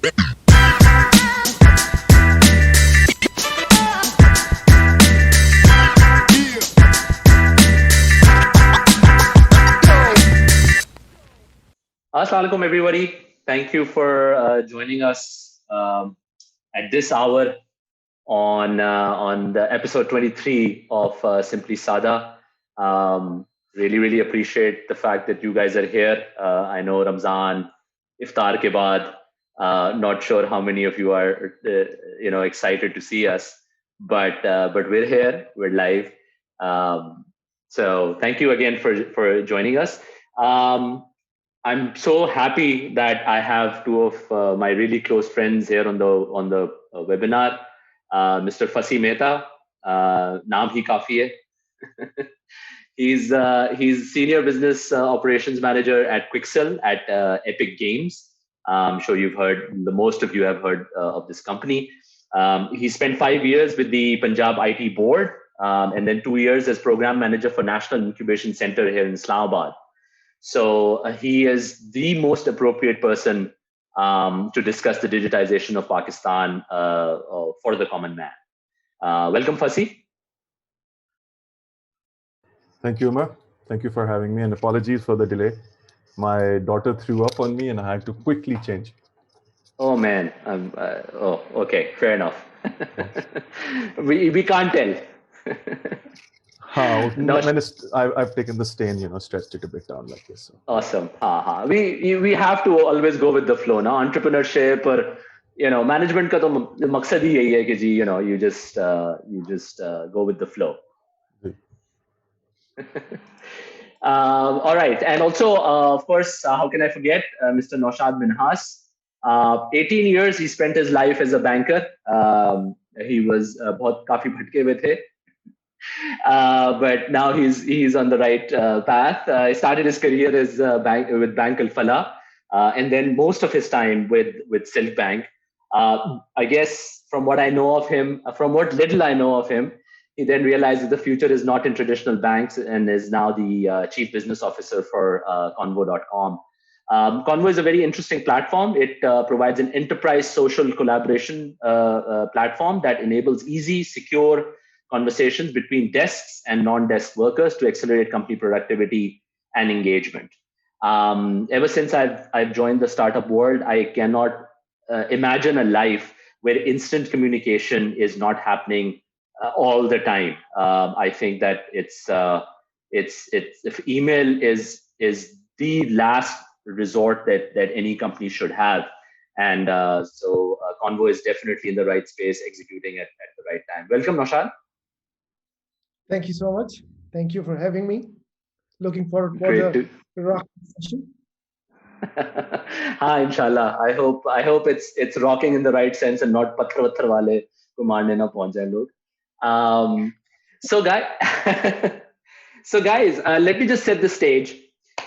Assalamu alaikum, everybody. Thank you for joining us at this hour on the episode 23 of Simply Sada. Really appreciate the fact that you guys are here. I know Ramzan, Iftar ke baad. Not sure how many of you are excited to see us, but we're here. We're live. So thank you again for joining us. I'm so happy that I have two of my really close friends here on the webinar. Mr. Fasi Mehta, naam hi kafi hai. He's senior business operations manager at Quixel at Epic Games. I'm sure the most of you have heard of this company. He spent 5 years with the Punjab IT board, and then 2 years as program manager for National Incubation Center here in Islamabad. So he is the most appropriate person to discuss the digitization of Pakistan for the common man. Welcome, Fasi. Thank you, Umar. Thank you for having me, and apologies for the delay. My daughter threw up on me, and I had to quickly change. Oh man. Okay. Fair enough. we can't tell. No, I've taken the stain, stretched it a bit down like this. So. Awesome. We have to always go with the flow. Now, entrepreneurship or management ka to maqsad hi yahi hai ki ji, you just go with the flow. All right. And also, of course, how can I forget Mr. Naushad Minhas? 18 years he spent his life as a banker. He was काफी भटके हुए थे. But now he's on the right path. He started his career as with Bank Al Falah, and then most of his time with Silk Bank. I guess from what I know of him, from what little I know of him, he then realized that the future is not in traditional banks and is now the chief business officer for Convo.com. Convo is a very interesting platform. It provides an enterprise social collaboration platform that enables easy, secure conversations between desks and non-desk workers to accelerate company productivity and engagement. Ever since I've joined the startup world, I cannot imagine a life where instant communication is not happening all the time. I think that it's if email is the last resort that any company should have. And so Convo is definitely in the right space, executing at the right time. Welcome, Naushad. Thank you so much. Thank you for having me. Looking forward for the rock session. Inshallah. I hope it's rocking in the right sense and not patthar wale ko maarne na pahunch jaye log. So guys, let me just set the stage.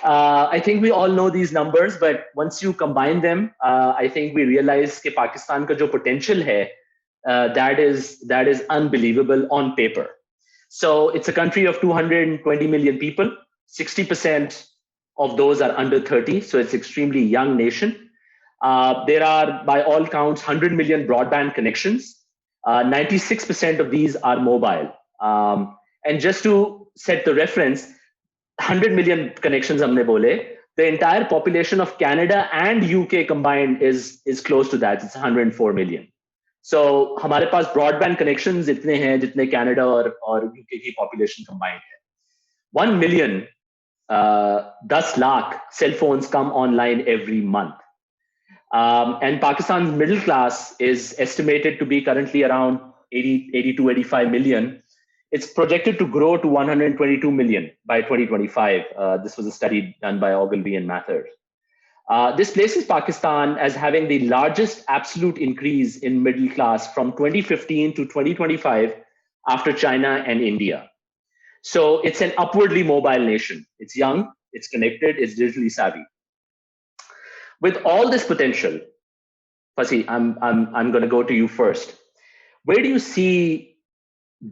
I think we all know these numbers, but once you combine them, I think we realize that Pakistan ka jo potential hai, that is unbelievable on paper. So it's a country of 220 million people. 60% of those are under 30, so it's extremely young nation. There are, by all counts, 100 million broadband connections. 96% of these are mobile. And just to set the reference, 100 million connections humne bole. The entire population of Canada and UK combined is close to that. It's 104 million. So हमारे पास broadband connections इतने हैं जितने Canada और UK की population combined है. 1 million, 10 lakh cell phones come online every month. And Pakistan's middle class is estimated to be currently around 80 to 85 million. It's projected to grow to 122 million by 2025. This was a study done by Ogilvy and Mathers. This places Pakistan as having the largest absolute increase in middle class from 2015 to 2025 after China and India. So it's an upwardly mobile nation. It's young, it's connected, it's digitally savvy. With all this potential, Fasi, I'm going to go to you first. Where do you see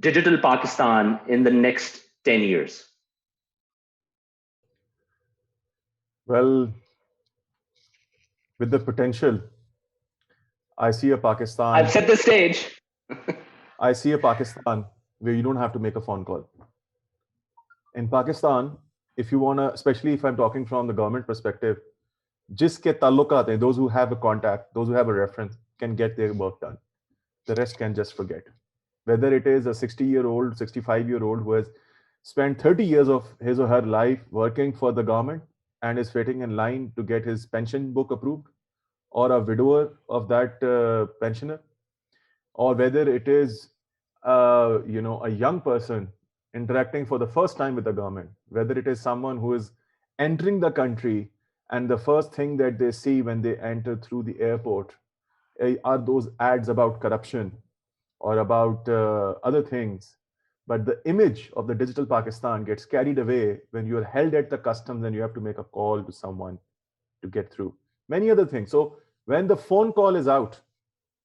digital Pakistan in the next 10 years? Well, with the potential, I see a Pakistan. I've set the stage. I see a Pakistan where you don't have to make a phone call. In Pakistan, if you want to, especially if I'm talking from the government perspective, jiske tallukat hai, those who have a contact, those who have a reference, can get their work done. The rest can just forget. Whether it is a 60-year-old, 65-year-old who has spent 30 years of his or her life working for the government and is waiting in line to get his pension book approved, or a widower of that pensioner, or whether it is a young person interacting for the first time with the government, whether it is someone who is entering the country and the first thing that they see when they enter through the airport are those ads about corruption or about other things. But the image of the digital Pakistan gets carried away when you're held at the customs and you have to make a call to someone to get through. Many other things. So when the phone call is out,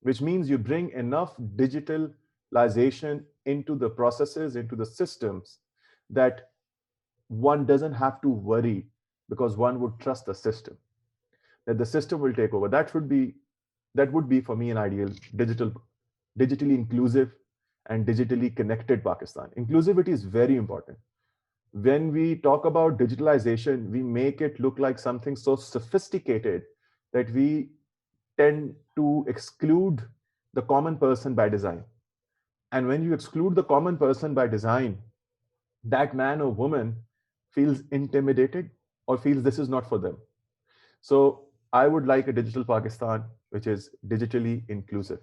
which means you bring enough digitalization into the processes, into the systems, that one doesn't have to worry because one would trust the system, that the system will take over. That would be for me an ideal digitally inclusive and digitally connected Pakistan. Inclusivity is very important. When we talk about digitalization, we make it look like something so sophisticated that we tend to exclude the common person by design. And when you exclude the common person by design, that man or woman feels intimidated or feels this is not for them. So I would like a digital Pakistan which is digitally inclusive.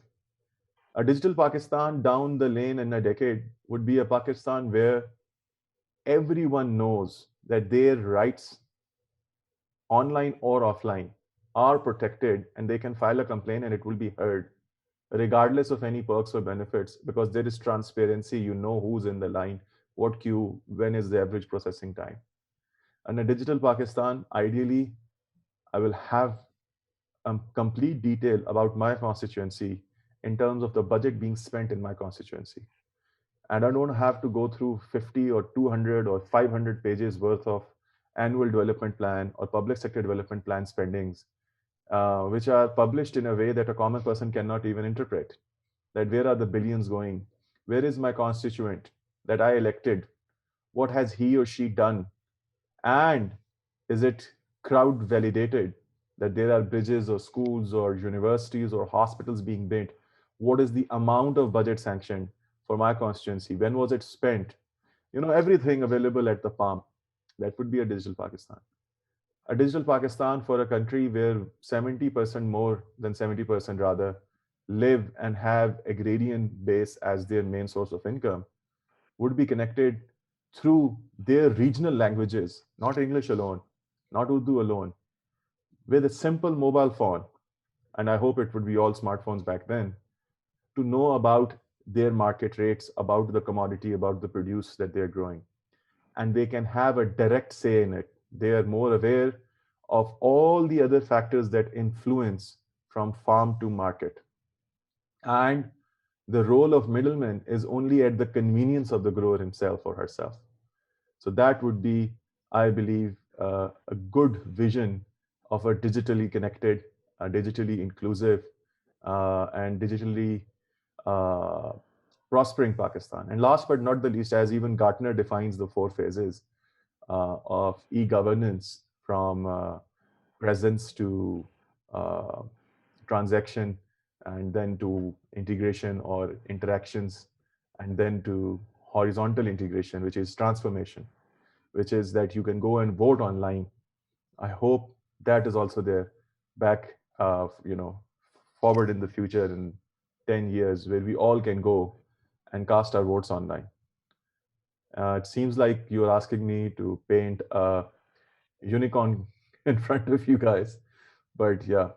A digital Pakistan down the lane in a decade would be a Pakistan where everyone knows that their rights, online or offline, are protected and they can file a complaint and it will be heard, regardless of any perks or benefits, because there is transparency. You know who's in the line, what queue, when is the average processing time. And a digital Pakistan, ideally, I will have complete detail about my constituency in terms of the budget being spent in my constituency. And I don't have to go through 50 or 200 or 500 pages worth of annual development plan or public sector development plan spendings, which are published in a way that a common person cannot even interpret. That where are the billions going? Where is my constituent that I elected? What has he or she done? And is it crowd validated that there are bridges or schools or universities or hospitals being built? What is the amount of budget sanctioned for my constituency? When was it spent? Everything available at the palm. That would be a digital Pakistan. A digital Pakistan for a country where 70% more than 70% rather live and have agrarian base as their main source of income would be connected through their regional languages, not English alone, not Urdu alone, with a simple mobile phone. And I hope it would be all smartphones back then, to know about their market rates, about the commodity, about the produce that they're growing. And they can have a direct say in it. They are more aware of all the other factors that influence from farm to market. And the role of middleman is only at the convenience of the grower himself or herself. So that would be, I believe, a good vision of a digitally connected, digitally inclusive, and digitally prospering Pakistan. And last but not the least, as even Gartner defines the 4 phases of e-governance, from presence to transaction, and then to integration or interactions, and then to horizontal integration, which is transformation, which is that you can go and vote online. I hope that is also there back, forward in the future in 10 years, where we all can go and cast our votes online. It seems like you're asking me to paint a unicorn in front of you guys, but yeah,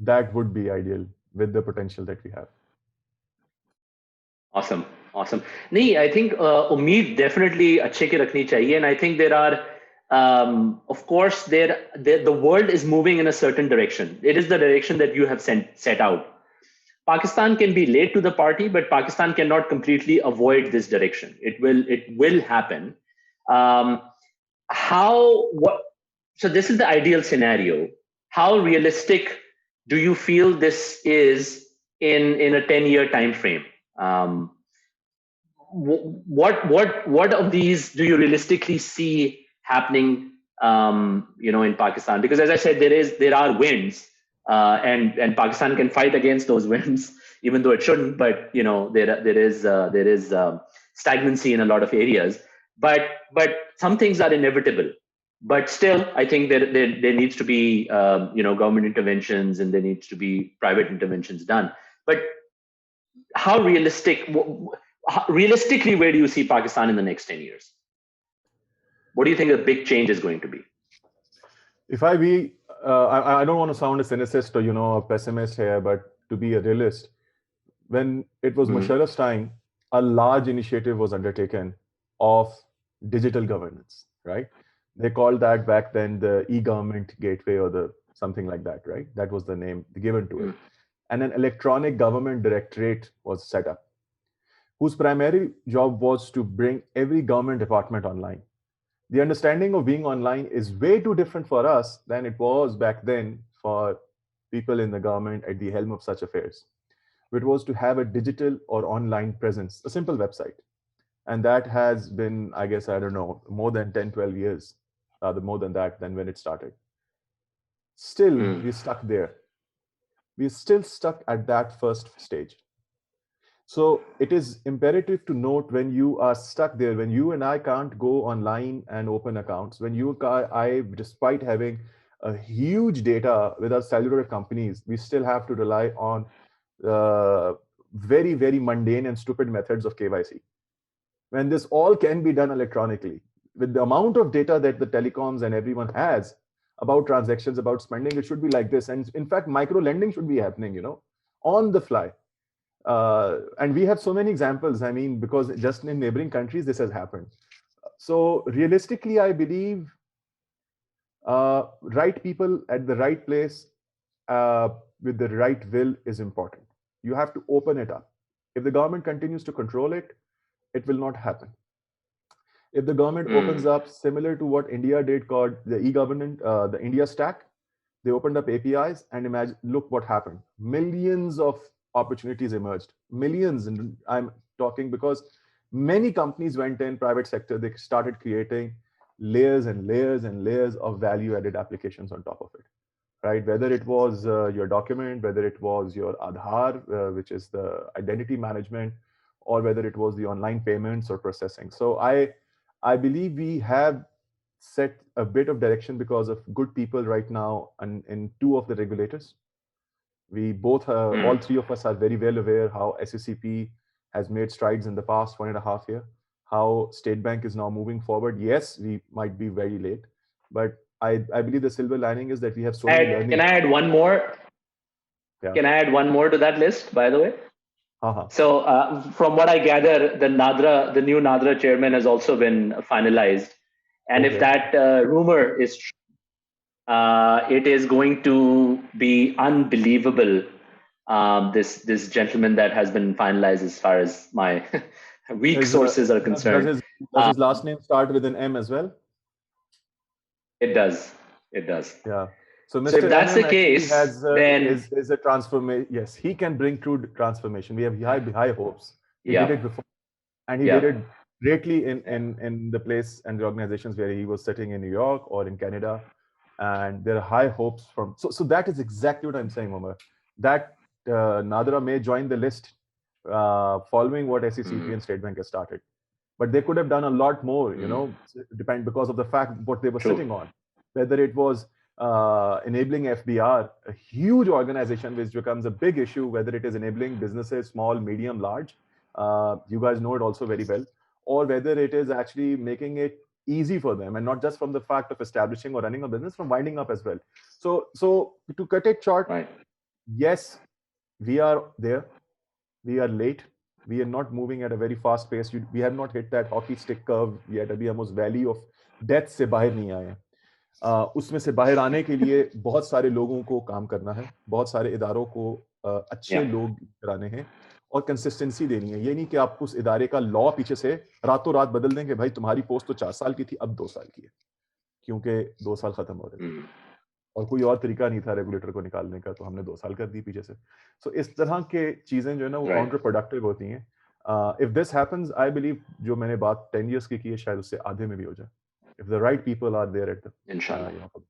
that would be ideal with the potential that we have. Awesome. Nee, I think ummeed definitely अच्छे के रखनी चाहिए, and I think there are, of course, the world is moving in a certain direction. It is the direction that you have set out. Pakistan can be late to the party, but Pakistan cannot completely avoid this direction. It will happen. So this is the ideal scenario. How realistic do you feel this is in a 10-year time frame. What of these do you realistically see happening, in Pakistan? Because as I said, there are winds, and Pakistan can fight against those winds, even though it shouldn't. But there is stagnancy in a lot of areas. But some things are inevitable. But still, I think there needs to be government interventions, and there needs to be private interventions done. But how realistically, where do you see Pakistan in the next 10 years? What do you think the big change is going to be? If I don't want to sound a cynicist or a pessimist here, but to be a realist, when it was Musharraf's time, a large initiative was undertaken of digital governance, right? They called that back then the e-government gateway or the something like that, right? That was the name given to it. And an electronic government directorate was set up, whose primary job was to bring every government department online. The understanding of being online is way too different for us than it was back then for people in the government at the helm of such affairs. It was to have a digital or online presence, a simple website. And that has been, I guess, I don't know, more than 10, 12 years, rather more than that, than when it started. Still, we're stuck there. We're still stuck at that first stage. So it is imperative to note, when you are stuck there, when you and I can't go online and open accounts, when despite having a huge data with our cellular companies, we still have to rely on very, very mundane and stupid methods of KYC. When this all can be done electronically, with the amount of data that the telecoms and everyone has about transactions, about spending, it should be like this. And in fact, micro lending should be happening, on the fly. And we have so many examples, because just in neighboring countries, this has happened. So realistically, I believe right people at the right place with the right will is important. You have to open it up. If the government continues to control it, it will not happen. If the government opens up, similar to what India did, called the e-government, the India Stack, they opened up APIs, and look what happened. Millions of opportunities emerged. Millions, and I'm talking because many companies went in, private sector, they started creating layers and layers and layers of value-added applications on top of it, right? Whether it was your document, whether it was your Aadhaar, which is the identity management, or whether it was the online payments or processing. So I believe we have set a bit of direction because of good people right now, and in two of the regulators. We both, all three of us, are very well aware how SECP has made strides in the past 1.5 years, how State Bank is now moving forward. Yes, we might be very late, but I believe the silver lining is that we have so many learnings. Can I add one more? Yeah. Can I add one more to that list, by the way? So from what I gather, the new NADRA chairman has also been finalized. And if that rumor is true, it is going to be unbelievable. This gentleman that has been finalized, as far as my weak sources are concerned. Does his last name start with an M as well? It does. It does. Yeah. So Mr. if that's the case, then is a transformation. Yes, he can bring true transformation. We have high hopes. He did it before, and he did it greatly in the place and the organizations where he was sitting in New York or in Canada. And there are high hopes from. So that is exactly what I'm saying, Omar. That NADRA may join the list following what SECP and State Bank has started, but they could have done a lot more. Because of the fact what they were sitting on, whether it was enabling FBR, a huge organization which becomes a big issue, whether it is enabling businesses, small, medium, large, you guys know it also very well, or whether it is actually making it easy for them, and not just from the fact of establishing or running a business, from winding up as well. So to cut it short, yes, we are there. We are late. We are not moving at a very fast pace. We have not hit that hockey stick curve yet. Abhi hum us valley of death से बाहर नहीं आए हैं. उसमें से बाहर आने के लिए बहुत सारे लोगों को काम करना है, बहुत सारे इदारों को अच्छे लोग कराने हैं और कंसिस्टेंसी देनी है. ये नहीं कि आप उस इदारे का लॉ पीछे से रातों रात बदल देंगे. भाई तुम्हारी पोस्ट तो 4 साल की थी, अब 2 साल की है, क्योंकि 2 साल खत्म हो रहे थे. और कोई और तरीका नहीं था रेगुलेटर को निकालने का, तो हमने 2 साल कर दी पीछे से। सो इस तरह के चीजें जो है ना वो काउंटर प्रोडक्टिव होती हैं। If this happens, I believe जो मैंने बात 10 years की है शायद उससे आधे में भी हो जाए, if the right people are there at the इंशाल्लाह।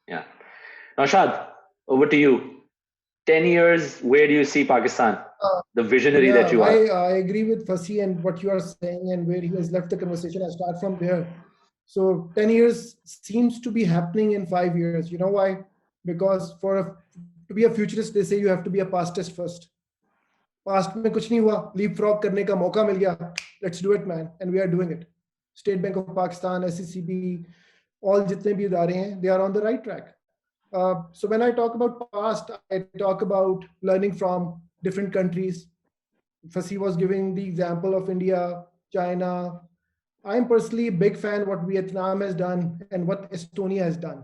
Yeah. Naushad, over to you. 10 years, where do you see Pakistan? The visionary that you are. I agree with Fasi and what you are saying and where he has left the conversation. I start from there. So 10 years seems to be happening in 5 years. You know why? Because to be a futurist, they say you have to be a pastist first. Past में कुछ नहीं हुआ, leapfrog करने का मौका मिल गया. Let's do it, man, and we are doing it. State Bank of Pakistan, SECB, all जितने भी इदारे हैं, they are on the right track. So when I talk about past, I talk about learning from different countries. Fasi was giving the example of India, China. I'm personally a big fan of what Vietnam has done and what Estonia has done.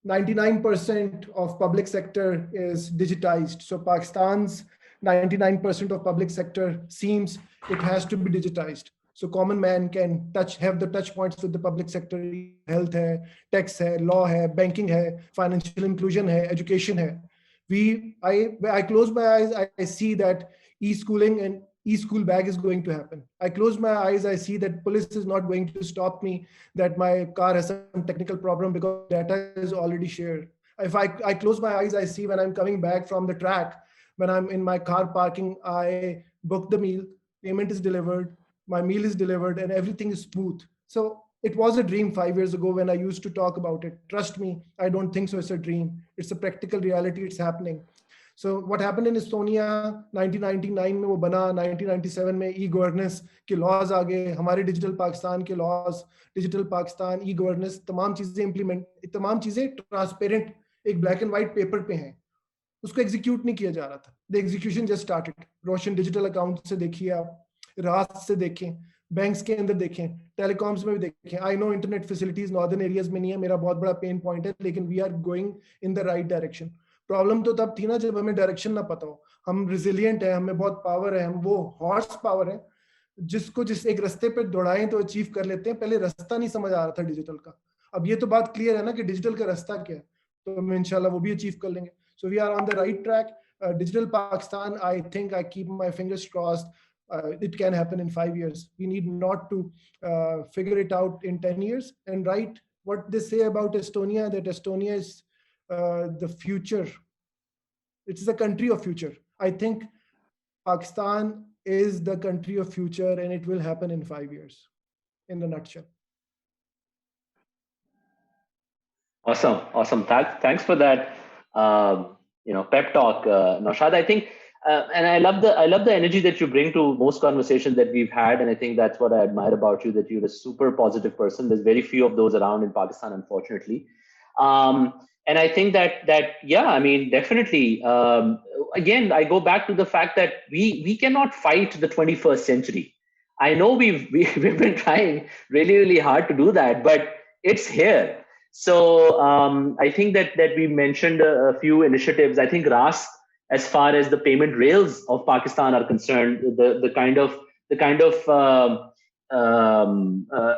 99% of public sector is digitized. So Pakistan's 99% of public sector seems it has to be digitized. So common man can have the touch points with the public sector. Health hai, tax hai, law hai, banking hai, financial inclusion hai, education hai. I close my eyes, I see that e-schooling and e-school bag is going to happen. I close my eyes, I see that police is not going to stop me, that my car has some technical problem because data is already shared. If I close my eyes, I see when I'm coming back from the track, when I'm in my car parking, I book the meal, payment is delivered, my meal is delivered, and everything is smooth. So it was a dream 5 years ago when I used to talk about it. Trust me, I don't think so it's a dream. It's a practical reality, it's happening. So what happened in Estonia, 1999 में वो बना, 1997 में e-governance के laws आ गए, हमारे digital Pakistan के laws, digital Pakistan, e-governance, तमाम चीजें transparent एक black and white paper पे हैं. उसको execute नहीं किया जा रहा था. The execution just started. Roshan digital account से देखिए आप, रास्त से देखें, बैंक्स के अंदर देखें, टेलीकॉम्स में भी देखें. I know internet facilities northern areas में नहीं है, मेरा बहुत बड़ा पेन पॉइंट है, लेकिन we are going in the right direction. Problem तो तब थी ना जब हमें डायरेक्शन ना पता हो. हम रिजिलियंट है, हमें बहुत पावर है, हम वो हॉर्स पावर है जिसको जिस एक रास्ते पे दौड़ाएं तो अचीव कर लेते हैं. पहले रास्ता नहीं समझ आ रहा था डिजिटल का. अब ये तो बात क्लियर है ना कि डिजिटल का रास्ता क्या है, तो हम इंशाल्लाह वो भी अचीव कर लेंगे. So we are on the right track. Digital Pakistan, I think I keep my fingers crossed. It can happen in 5 years. We need not to figure it out in 10 years. And right, what they say about Estonia, that Estonia is the future. It's the country of future. I think Pakistan is the country of future, and it will happen in 5 years, in a nutshell. Awesome. Thanks for that. Pep talk, Naushad. I think, and I love the energy that you bring to most conversations that we've had, and I think that's what I admire about you. That you're a super positive person. There's very few of those around in Pakistan, unfortunately. And I think that yeah, I mean, definitely. Again, I go back to the fact that we cannot fight the 21st century. I know we've been trying really hard to do that, but it's here. So I think that we mentioned a few initiatives. I think RAS, as far as the payment rails of Pakistan are concerned, the kind of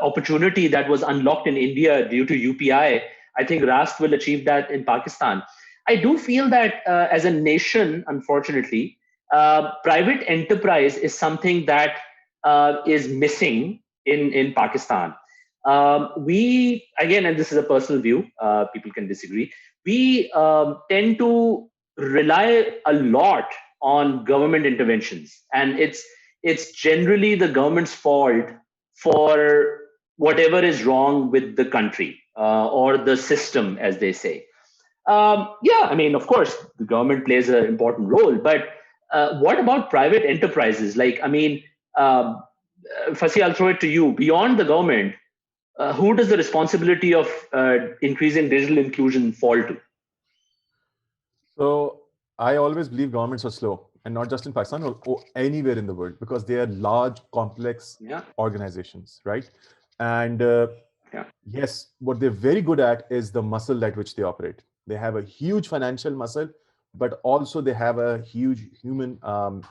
opportunity that was unlocked in India due to UPI, I think RAS will achieve that in Pakistan. I do feel that as a nation, unfortunately, private enterprise is something that is missing in Pakistan. We, again, and this is a personal view, people can disagree, we tend to rely a lot on government interventions, and it's generally the government's fault for whatever is wrong with the country or the system, as they say. Yeah, I mean, of course, the government plays an important role, but what about private enterprises? Like, I mean, Fasi, I'll throw it to you. Beyond the government, who does the responsibility of increasing digital inclusion fall to? So I always believe governments are slow, and not just in Pakistan or anywhere in the world, because they are large, complex organizations, right? And yes, what they're very good at is the muscle at which they operate. They have a huge financial muscle, but also they have a huge human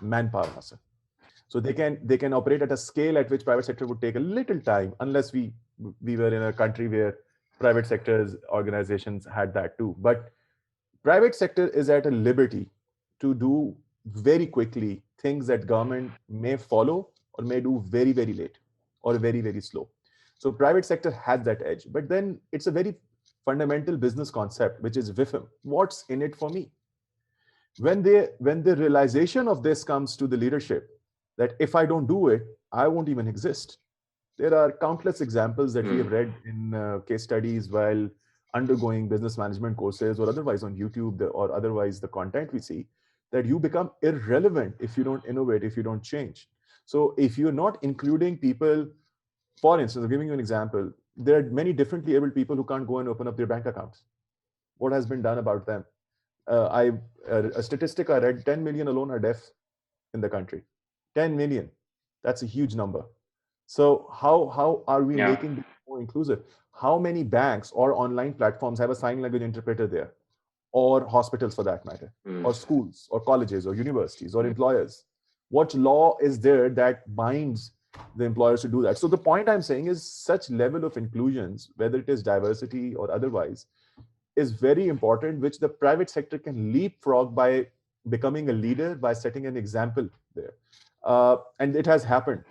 manpower muscle. So they can operate at a scale at which private sector would take a little time, unless we were in a country where private sectors organizations had that too. But private sector is at a liberty to do very quickly things that government may follow or may do very, very late or very, very slow. So private sector has that edge. But then it's a very fundamental business concept, which is WIFM. What's in it for me? When the realization of this comes to the leadership, that if I don't do it, I won't even exist. There are countless examples that we have read in case studies while undergoing business management courses or otherwise on YouTube or otherwise the content we see, that you become irrelevant if you don't innovate, if you don't change. So if you're not including people, for instance, I'm giving you an example, there are many differently abled people who can't go and open up their bank accounts. What has been done about them? A statistic I read, 10 million alone are deaf in the country. 10 million. That's a huge number. So how are we making it more inclusive? How many banks or online platforms have a sign language interpreter there? Or hospitals for that matter, or schools, or colleges, or universities, or employers? What law is there that binds the employers to do that? So the point I'm saying is such level of inclusions, whether it is diversity or otherwise, is very important, which the private sector can leapfrog by becoming a leader, by setting an example there. And it has happened.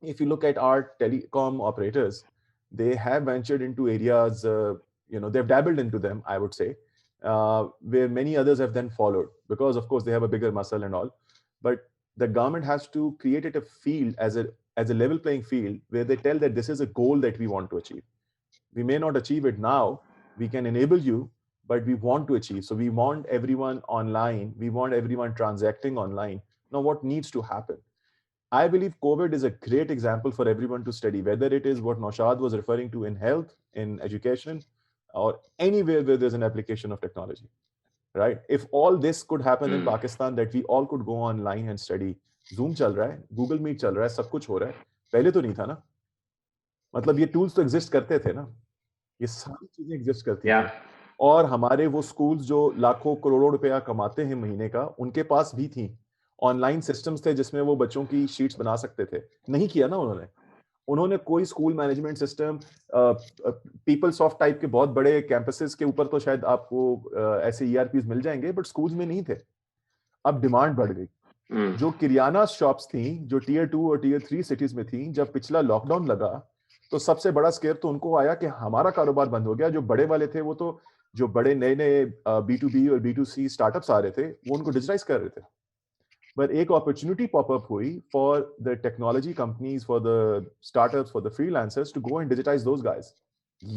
If you look at our telecom operators, they have ventured into areas, they've dabbled into them, I would say, where many others have then followed, because of course they have a bigger muscle and all. But the government has to create it a field as a level playing field where they tell that this is a goal that we want to achieve. We may not achieve it now, we can enable you, but we want to achieve. So we want everyone online, we want everyone transacting online. Now what needs to happen? I believe COVID is a great example for everyone to study, whether it is what Naushad was referring to in health, in education, or anywhere where there's an application of technology, right? If all this could happen in Pakistan, that we all could go online and study, Zoom चल रहा है, Google Meet चल रहा है, सब कुछ हो रहा है, पहले तो नहीं था ना, मतलब ये tools तो exist करते थे ना, ये सारी चीजें exist करती थी, और हमारे वो schools जो लाखों करोड़ों रुपया कमाते हैं महीने का, उनके पास भी थी ऑनलाइन सिस्टम्स थे जिसमें वो बच्चों की शीट्स बना सकते थे. नहीं किया ना उन्होंने कोई school management system, people soft type के बहुत बड़े कैंपसेस के ऊपर तो शायद आपको ऐसे ईआरपीस मिल जाएंगे, बट स्कूल्स में नहीं थे. अब डिमांड बढ़ गई. जो किराना शॉप्स थी जो टीयर 2 और टीयर 3 सिटीज में थी, जब पिछला लॉकडाउन लगा तो सबसे बड़ा स्केयर तो उनको आया कि हमारा कारोबार बंद हो गया. जो बड़े वाले थे वो तो जो बड़े नए B2B और B2C स्टार्टअप्स आ रहे थे वो उनको डिजिटाइज कर रहे थे. But एक opportunity pop up हुई for the technology companies, for the startups, for the freelancers to go and digitize those guys.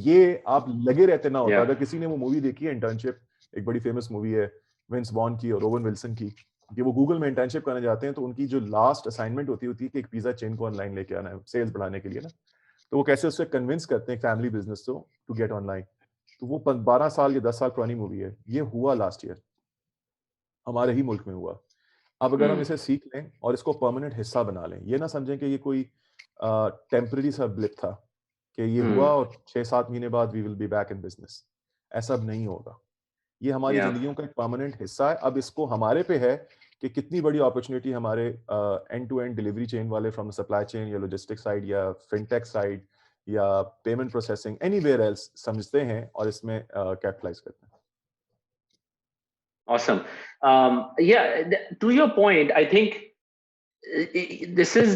ये आप लगे रहते ना होता. अगर किसी ने वो मूवी देखी है इंटर्नशिप, एक बड़ी फेमस मूवी है विंस वॉन की और ओवन विल्सन की, कि वो गूगल में इंटर्नशिप करने जाते हैं तो उनकी जो लास्ट असाइनमेंट होती है कि एक पिज्जा चेन को ऑनलाइन लेके आना है सेल्स बढ़ाने के लिए ना, तो वो कैसे उससे कन्विंस करते हैं फैमिली बिजनेस को टू गेट ऑनलाइन. तो वो 12 साल या 10 साल पुरानी मूवी है. ये हुआ लास्ट ईयर, हमारे ही मुल्क में हुआ. अब अगर हम इसे सीख लें और इसको परमानेंट हिस्सा बना लें, ये ना समझें कि ये कोई टेम्पररी सा ब्लिप था कि ये हुआ और 6-7 महीने बाद we will be back in business. ऐसा अब नहीं होगा. ये हमारी जिंदगियों का एक परमानेंट हिस्सा है. अब इसको हमारे पे है कि कितनी बड़ी अपॉर्चुनिटी हमारे end to end delivery chain वाले, फ्रॉम सप्लाई चेन या लॉजिस्टिक साइड या फिनटेक साइड या पेमेंट प्रोसेसिंग एनीवेयर एल्स समझते हैं और इसमें कैपिटलाइज करते हैं. Awesome. To your point, I think this is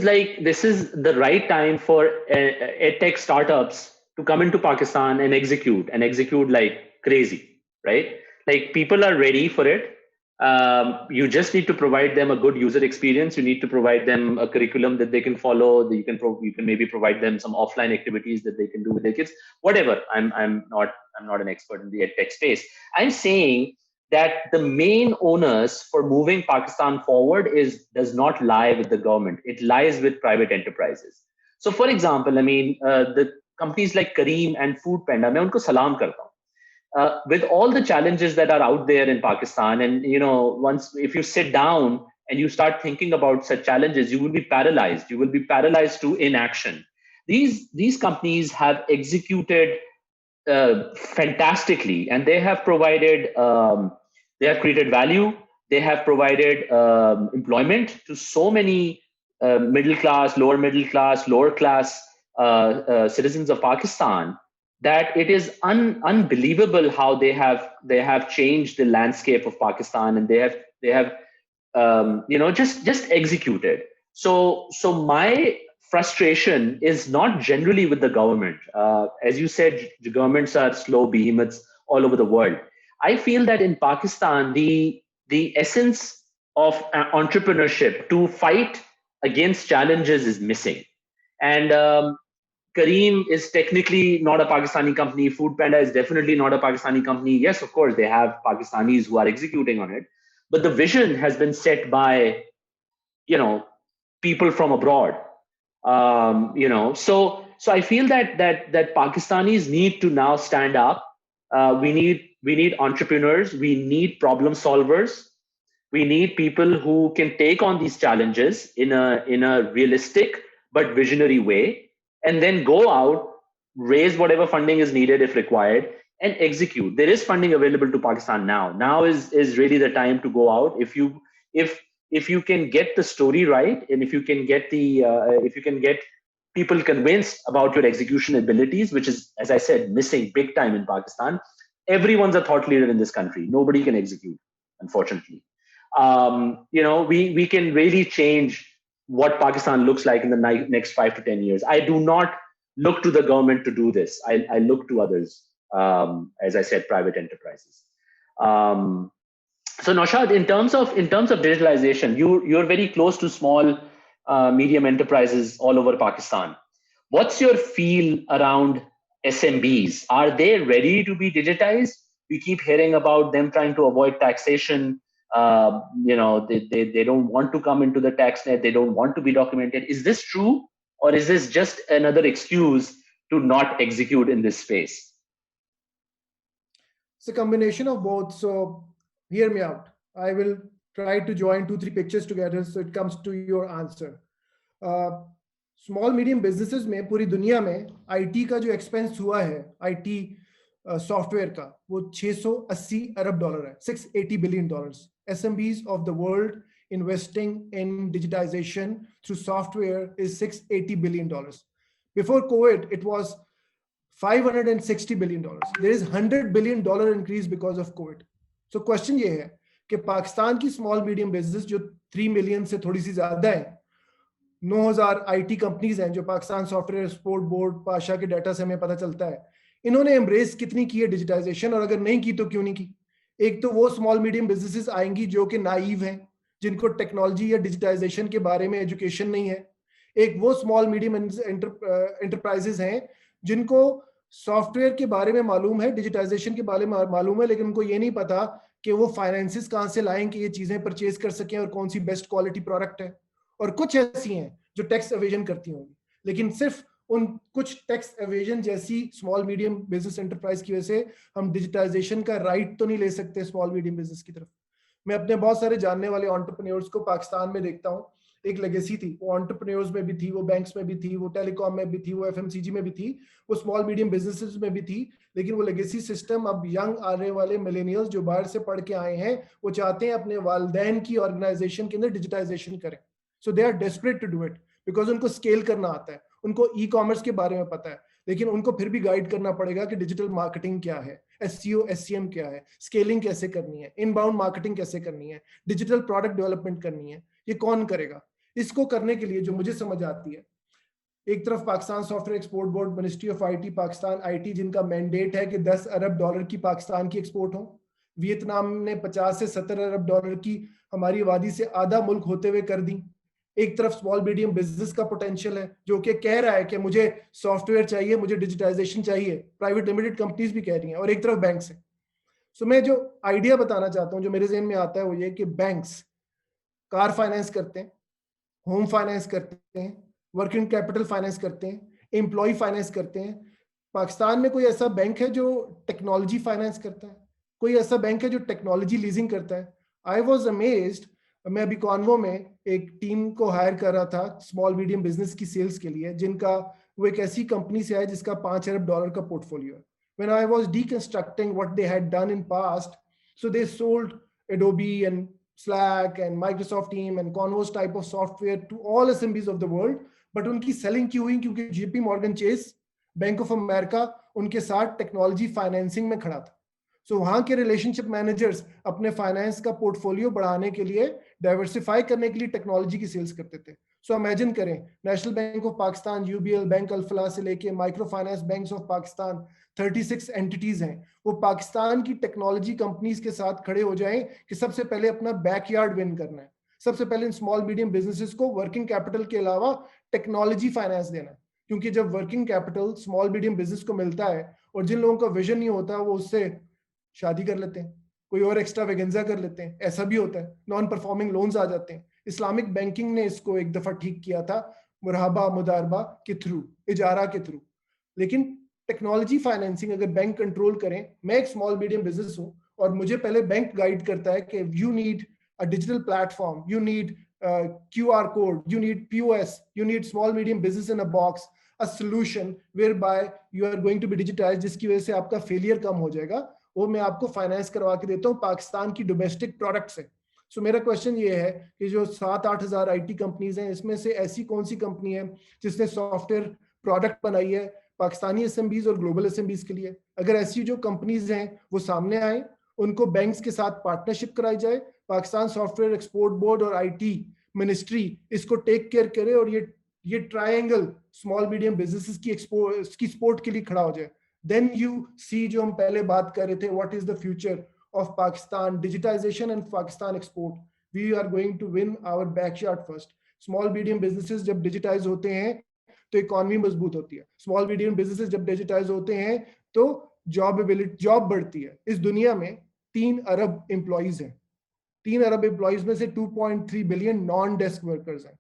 the right time for edtech startups to come into Pakistan and execute like crazy, right? Like people are ready for it. You just need to provide them a good user experience. You need to provide them a curriculum that they can follow. You can maybe provide them some offline activities that they can do with their kids. Whatever. I'm not an expert in the edtech space. I'm saying that the main onus for moving Pakistan forward does not lie with the government. It lies with private enterprises. So, for example, I mean, the companies like Careem and Foodpanda, मैं उनको सलाम करता हूँ. With all the challenges that are out there in Pakistan, and if you sit down and you start thinking about such challenges, you will be paralyzed. You will be paralyzed to inaction. These companies have executed fantastically, and they have provided. They have created value. They have provided employment to so many middle class, lower class citizens of Pakistan, that it is unbelievable how they have changed the landscape of Pakistan, and they have just executed. So my frustration is not generally with the government. As you said, the governments are slow behemoths all over the world. I feel that in Pakistan, the essence of entrepreneurship to fight against challenges is missing. And Careem is technically not a Pakistani company. Food Panda is definitely not a Pakistani company. Yes, of course, they have Pakistanis who are executing on it, but the vision has been set by, people from abroad. So I feel that Pakistanis need to now stand up. We need entrepreneurs. We need problem solvers. We need people who can take on these challenges in a realistic but visionary way, and then go out, raise whatever funding is needed if required, and execute. There is funding available to Pakistan now. Now is really the time to go out. If you can get the story right, and if you can get people convinced about your execution abilities, which is, as I said, missing big time in Pakistan. Everyone's a thought leader in this country. Nobody can execute, unfortunately. We can really change what Pakistan looks like in the next 5 to 10 years. I do not look to the government to do this. I look to others, as I said, private enterprises. So Naushad, in terms of digitalization, you're very close to small, medium enterprises all over Pakistan. What's your feel around SMBs? Are they ready to be digitized? We keep hearing about them trying to avoid taxation. They don't want to come into the tax net. They don't want to be documented. Is this true, or is this just another excuse to not execute in this space? It's a combination of both. So hear me out. I will try to join 2-3 pictures together so it comes to your answer. Small medium businesses में पूरी दुनिया में IT का जो expense हुआ है, IT software का, वो 680 अरब डॉलर है, $680 billion. SMBs of the world investing in digitization through software is $680 billion. Before COVID, it was $560 billion. There is $100 billion increase because of COVID. So question ये है कि पाकिस्तान की स्मॉल मीडियम बिजनेस जो 3 million से थोड़ी सी ज्यादा है, 9,000 IT कंपनीज हैं जो Pakistan software export board Pasha के डाटा से हमें पता चलता है, इन्होंने एम्ब्रेस कितनी की है डिजिटाइजेशन, और अगर नहीं की तो क्यों नहीं की? एक तो वो स्मॉल मीडियम बिजनेसेस आएंगी जो कि नाइव हैं, जिनको टेक्नोलॉजी या डिजिटाइजेशन के बारे में एजुकेशन नहीं है. एक वो स्मॉल मीडियम एंटरप्राइजेस हैं जिनको सॉफ्टवेयर के बारे में मालूम है, डिजिटाइजेशन के बारे में मालूम है, लेकिन उनको ये नहीं पता कि वो फाइनेंसिस कहाँ से लाएं कि ये चीजें परचेज कर सकें और कौन सी बेस्ट क्वालिटी प्रोडक्ट है. और कुछ ऐसी हैं जो टैक्स एवेजन करती होंगी, लेकिन सिर्फ उन कुछ टैक्स एवेजन जैसी स्मॉल मीडियम बिजनेस एंटरप्राइज की वजह से हम डिजिटाइजेशन का राइट तो नहीं ले सकते स्मॉल मीडियम बिजनेस की तरफ. मैं अपने बहुत सारे जानने वाले एंटरप्रेन्योर्स को पाकिस्तान में देखता हूँ. एक लेगेसी थी, वो एंटरप्रेन्योर्स में भी थी, वो बैंक्स में भी थी, वो टेलीकॉम में भी थी, वो FMCG में भी थी, वो स्मॉल मीडियम बिजनेसेस में भी थी, लेकिन वो लेगेसी सिस्टम अब यंग आने वाले मिलेनियल्स जो बाहर से पढ़ के आए हैं, वो चाहते हैं अपने वालिदैन की ऑर्गेनाइजेशन के अंदर डिजिटाइजेशन करें. So they are desperate to do it because उनको स्केल करना आता है, उनको ई-कॉमर्स के बारे में पता है, लेकिन उनको फिर भी गाइड करना पड़ेगा कि डिजिटल मार्केटिंग क्या है, SEO SCM क्या है, स्केलिंग कैसे करनी है, इनबाउंड मार्केटिंग कैसे करनी है, डिजिटल प्रोडक्ट डेवलपमेंट करनी है. ये कौन करेगा? इसको करने के लिए जो मुझे समझ आती है, एक तरफ Pakistan software export board, ministry of IT, Pakistan IT, जिनका मैंडेट है कि 10 अरब डॉलर की पाकिस्तान की एक्सपोर्ट हो. वियतनाम ने 50 से 70 अरब डॉलर की हमारी आबादी से आधा मुल्क होते हुए कर दी. एक तरफ स्मॉल मीडियम बिजनेस का पोटेंशियल है जो कि कह रहा है कि मुझे सॉफ्टवेयर चाहिए, मुझे डिजिटाइजेशन चाहिए, प्राइवेट लिमिटेड कंपनीज भी कह रही हैं, और एक तरफ बैंक्स है. सो मैं जो आइडिया बताना चाहता हूं, जो मेरे ज़हन में आता है, वो ये कि बैंक्स कार फाइनेंस करते हैं, होम फाइनेंस करते हैं, वर्किंग कैपिटल फाइनेंस करते हैं, एम्प्लॉय फाइनेंस करते हैं. पाकिस्तान में कोई ऐसा बैंक है जो टेक्नोलॉजी फाइनेंस करता है? कोई ऐसा बैंक है जो टेक्नोलॉजी लीजिंग करता है? I was amazed. मैं अभी कॉन्वो में एक टीम को हायर कर रहा था स्मॉल मीडियम बिजनेस की सेल्स के लिए, जिनका वो एक ऐसी कंपनी से आया जिसका 5 अरब डॉलर का पोर्टफोलियो है. When I was deconstructing what they had done in past, so they sold Adobe and Slack and Microsoft Team and Converse type of software to all SMBs of the world. But उनकी selling क्यों हुई? क्योंकि JP Morgan Chase, Bank of America उनके साथ technology financing में खड़ा था. सो वहां के रिलेशनशिप मैनेजर्स अपने फाइनेंस का पोर्टफोलियो बढ़ाने के लिए, डाइवर्सिफाई करने के लिए टेक्नोलॉजी की सेल्स करते थे. सो इमेजिन करें, national bank of Pakistan, UBL, bank Alfalah से लेके micro finance banks of Pakistan, 36 entities हैं, वो पाकिस्तान की टेक्नोलॉजी कंपनीज के साथ खड़े हो जाएं कि सबसे पहले अपना बैकयार्ड विन करना है. सबसे पहले इन स्मॉल मीडियम बिजनेसेस को वर्किंग कैपिटल के अलावा टेक्नोलॉजी फाइनेंस देना है. क्योंकि जब working capital small medium business को मिलता है और जिन लोगों का विजन नहीं होता, वो उससे शादी कर लेते हैं, कोई और एक्स्ट्रा वेगेंजा कर लेते हैं. ऐसा भी होता है, नॉन परफॉर्मिंग लोन्स आ जाते हैं. इस्लामिक बैंकिंग ने इसको एक दफा ठीक किया था, मुराहबा मुदारबा के थ्रू, इजारा के थ्रू. लेकिन टेक्नोलॉजी फाइनेंसिंग अगर बैंक कंट्रोल करें, मैं एक स्मॉल मीडियम बिजनेस हूं और मुझे पहले बैंक गाइड करता है कि you need a digital platform, you need QR code, you need POS, you need small medium business in a box, a solution whereby you are going to be digitized, जिसकी वजह से आपका failure कम हो जाएगा. वो मैं आपको फाइनेंस करवा के देता हूँ पाकिस्तान की डोमेस्टिक प्रोडक्ट से. सो मेरा क्वेश्चन ये है कि जो 7-8 हज़ार IT कंपनीज हैं, इसमें से ऐसी कौन सी कंपनी है जिसने सॉफ्टवेयर प्रोडक्ट बनाई है पाकिस्तानी SMBs और ग्लोबल SMBs के लिए? अगर ऐसी जो कंपनीज हैं वो सामने आए, उनको बैंक्स के साथ पार्टनरशिप कराई जाए, पाकिस्तान सॉफ्टवेयर एक्सपोर्ट बोर्ड और IT मिनिस्ट्री इसको टेक केयर करे और ये ट्रायंगल स्मॉल मीडियम बिजनेसेस की सपोर्ट के लिए खड़ा हो जाए. देन यू सी, जो हम पहले बात कर रहे थे, what is the future of Pakistan digitization and Pakistan export. We are going to win our backyard first. Small medium businesses जब डिजिटाइज होते हैं तो इकोनॉमी मजबूत होती है. स्मॉल मीडियम बिजनेसेस जब डिजिटाइज होते हैं तो जॉब बढ़ती है. इस दुनिया में 3 अरब एम्प्लॉइज हैं. 3 अरब एम्प्लॉइज में से 2.3 बिलियन नॉन डेस्क वर्कर्स हैं.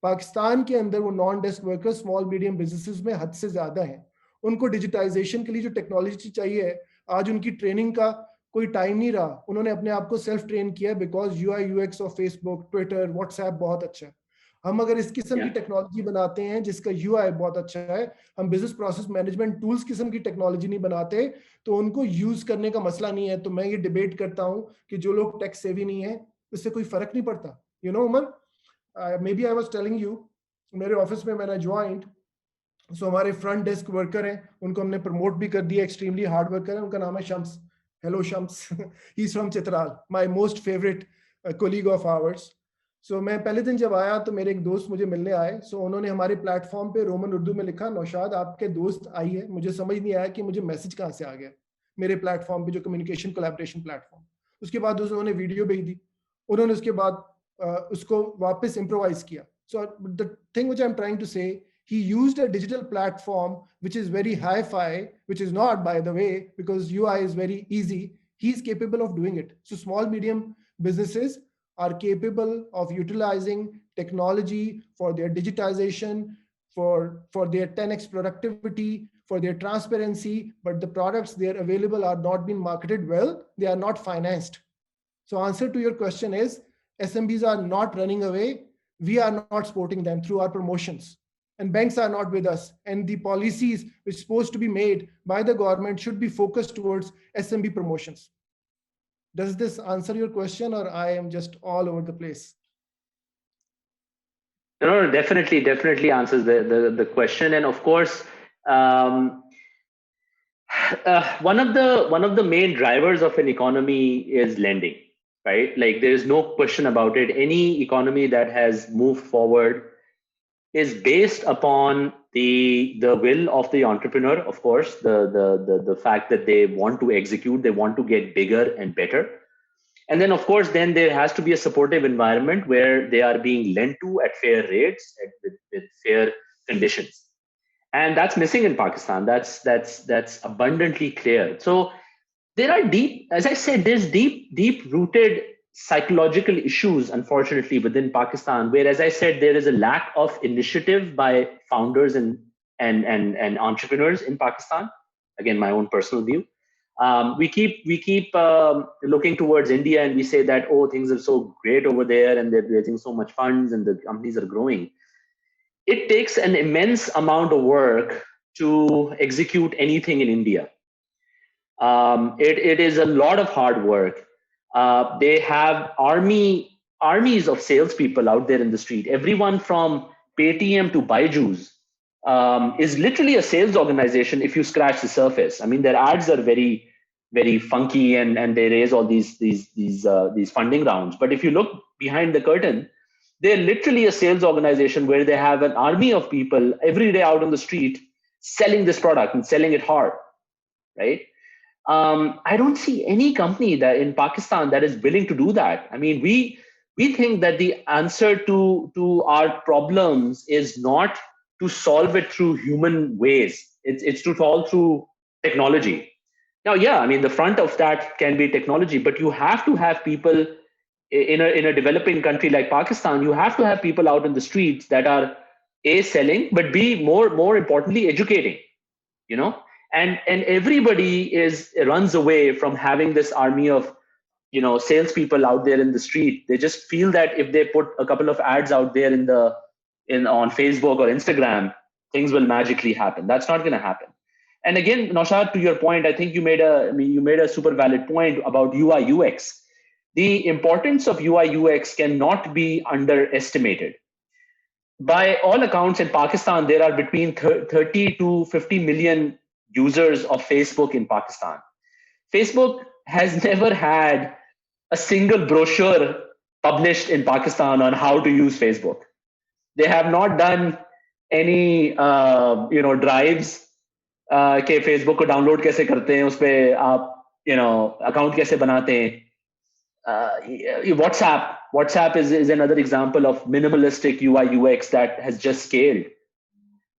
पाकिस्तान के अंदर वो non desk workers small medium businesses में हद से ज्यादा हैं. उनको डिजिटाइजेशन के लिए जो टेक्नोलॉजी चाहिए, आज उनकी ट्रेनिंग का कोई टाइम नहीं रहा. उन्होंने अपने आप को सेल्फ ट्रेन किया because UI UX of Facebook, Twitter, WhatsApp बहुत अच्छा है. हम अगर इस किस्म की टेक्नोलॉजी बनाते हैं जिसका UI बहुत अच्छा है, हम बिजनेस प्रोसेस मैनेजमेंट टूल्स किस्म की टेक्नोलॉजी नहीं बनाते, तो उनको यूज करने का मसला नहीं है. तो मैं ये डिबेट करता हूं कि जो लोग टेक सेवी नहीं है, उससे कोई फर्क नहीं पड़ता. You know Umar, maybe I was telling you, मेरे ऑफिस में मैंने ज्वाइंट, सो हमारे फ्रंट डेस्क वर्कर हैं, उनको हमने प्रमोट भी कर दिया, एक्सट्रीमली हार्ड वर्कर है. उनका नाम है Shams. Hello Shams, he is from Chitral, my most favourite colleague of ours. So मैं पहले दिन जब आया तो मेरे एक दोस्त मुझे मिलने आए. सो उन्होंने हमारे प्लेटफॉर्म पे रोमन उर्दू में लिखा, नौशाद आपके दोस्त आई है. मुझे समझ नहीं आया कि मुझे मैसेज कहाँ से आ गया मेरे प्लेटफॉर्म पे, जो कम्युनिकेशन कोलैबोरेशन प्लेटफॉर्म. उसके बाद उन्होंने वीडियो भेज दी. उन्होंने उसके बाद उसको वापस इम्प्रोवाइज किया. So the thing which I am trying to say, he used a digital platform which is very hi-fi, which is not, by the way, because UI is very easy. He's capable of doing it. So small medium businesses are capable of utilizing technology for their digitization, for their 10x productivity, for their transparency, but the products they are available are not being marketed well. They are not financed. So answer to your question is, SMBs are not running away. We are not supporting them through our promotions. And banks are not with us. And the policies which are supposed to be made by the government should be focused towards SMB promotions. Does this answer your question, or I am just all over the place? No, definitely answers the question. And of course, one of the main drivers of an economy is lending, right? Like there is no question about it. Any economy that has moved forward is based upon the will of the entrepreneur, of course, the fact that they want to execute, they want to get bigger and better. And then, of course, then there has to be a supportive environment where they are being lent to at fair rates, with fair conditions. And that's missing in Pakistan. That's abundantly clear. So there are as I said, there's deep rooted psychological issues, unfortunately, within Pakistan, where, as I said, there is a lack of initiative by founders and entrepreneurs in Pakistan. Again, my own personal view. We keep looking towards India, and we say that, oh, things are so great over there, and they're raising so much funds, and the companies are growing. It takes an immense amount of work to execute anything in India. It is a lot of hard work. They have armies of salespeople out there in the street. Everyone from Paytm to Byju's is literally a sales organization if you scratch the surface. I mean, their ads are very, very funky and they raise all these funding rounds. But if you look behind the curtain, they're literally a sales organization where they have an army of people every day out on the street selling this product and selling it hard, right? I don't see any company that in Pakistan that is willing to do that. I mean, we think that the answer to our problems is not to solve it through human ways. It's to solve through technology. Now, yeah, I mean, the front of that can be technology, but you have to have people in a developing country like Pakistan. You have to have people out in the streets that are A, selling, but B, more importantly, educating. You know, and everybody runs away from having this army of salespeople out there in the street. They just feel that if they put a couple of ads out there on Facebook or Instagram, things will magically happen. That's not going to happen. And again, Naushad, to your point, I think you made a super valid point about UI UX. The importance of UI UX cannot be underestimated. By all accounts, in Pakistan, there are between 30 to 50 million users of Facebook in Pakistan. Facebook has never had a single brochure published in Pakistan on how to use Facebook. They have not done any drives कि Facebook को download कैसे करते हैं, उस पे आप account कैसे बनाते हैं. WhatsApp is another example of minimalistic UI UX that has just scaled.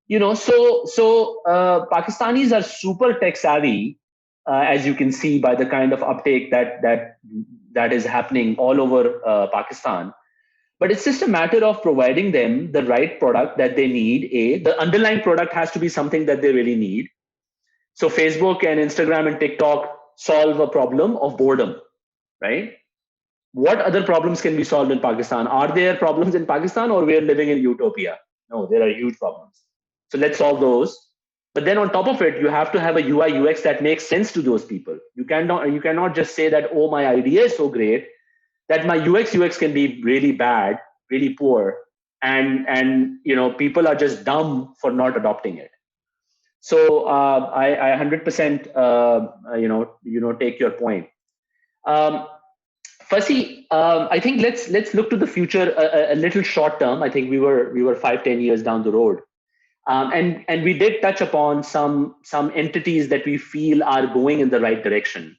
So Pakistanis are super tech savvy, as you can see by the kind of uptake that is happening all over Pakistan. But it's just a matter of providing them the right product that they need. The underlying product has to be something that they really need. So Facebook and Instagram and TikTok solve a problem of boredom, right? What other problems can be solved in Pakistan? Are there problems in Pakistan, or we are living in utopia? No, there are huge problems. So let's solve those. But then on top of it, you have to have a UI UX that makes sense to those people. You cannot just say that, oh, my idea is so great that my UX can be really bad, really poor, and people are just dumb for not adopting it. So I 100% take your point. Fasi, I think let's look to the future a little short term. I think we were 5-10 years down the road, and we did touch upon some entities that we feel are going in the right direction.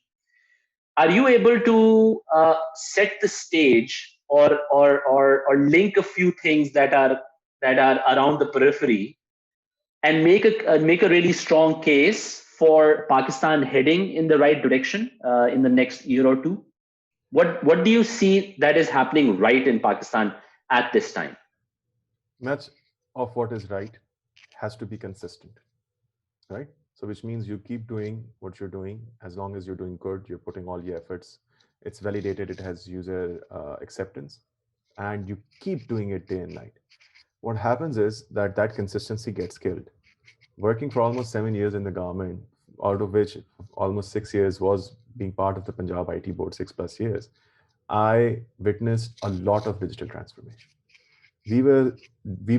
Are you able to set the stage or link a few things that are around the periphery and make a really strong case for Pakistan heading in the right direction in the next year or two? What do you see that is happening right in Pakistan at this time? Much of what is right has to be consistent, right? So which means you keep doing what you're doing. As long as you're doing good, you're putting all your efforts, it's validated, it has user acceptance, and you keep doing it day and night. What happens is that consistency gets killed. Working for almost 7 years in the government, out of which almost 6 years was being part of the Punjab IT board, 6+ years, I witnessed a lot of digital transformation. We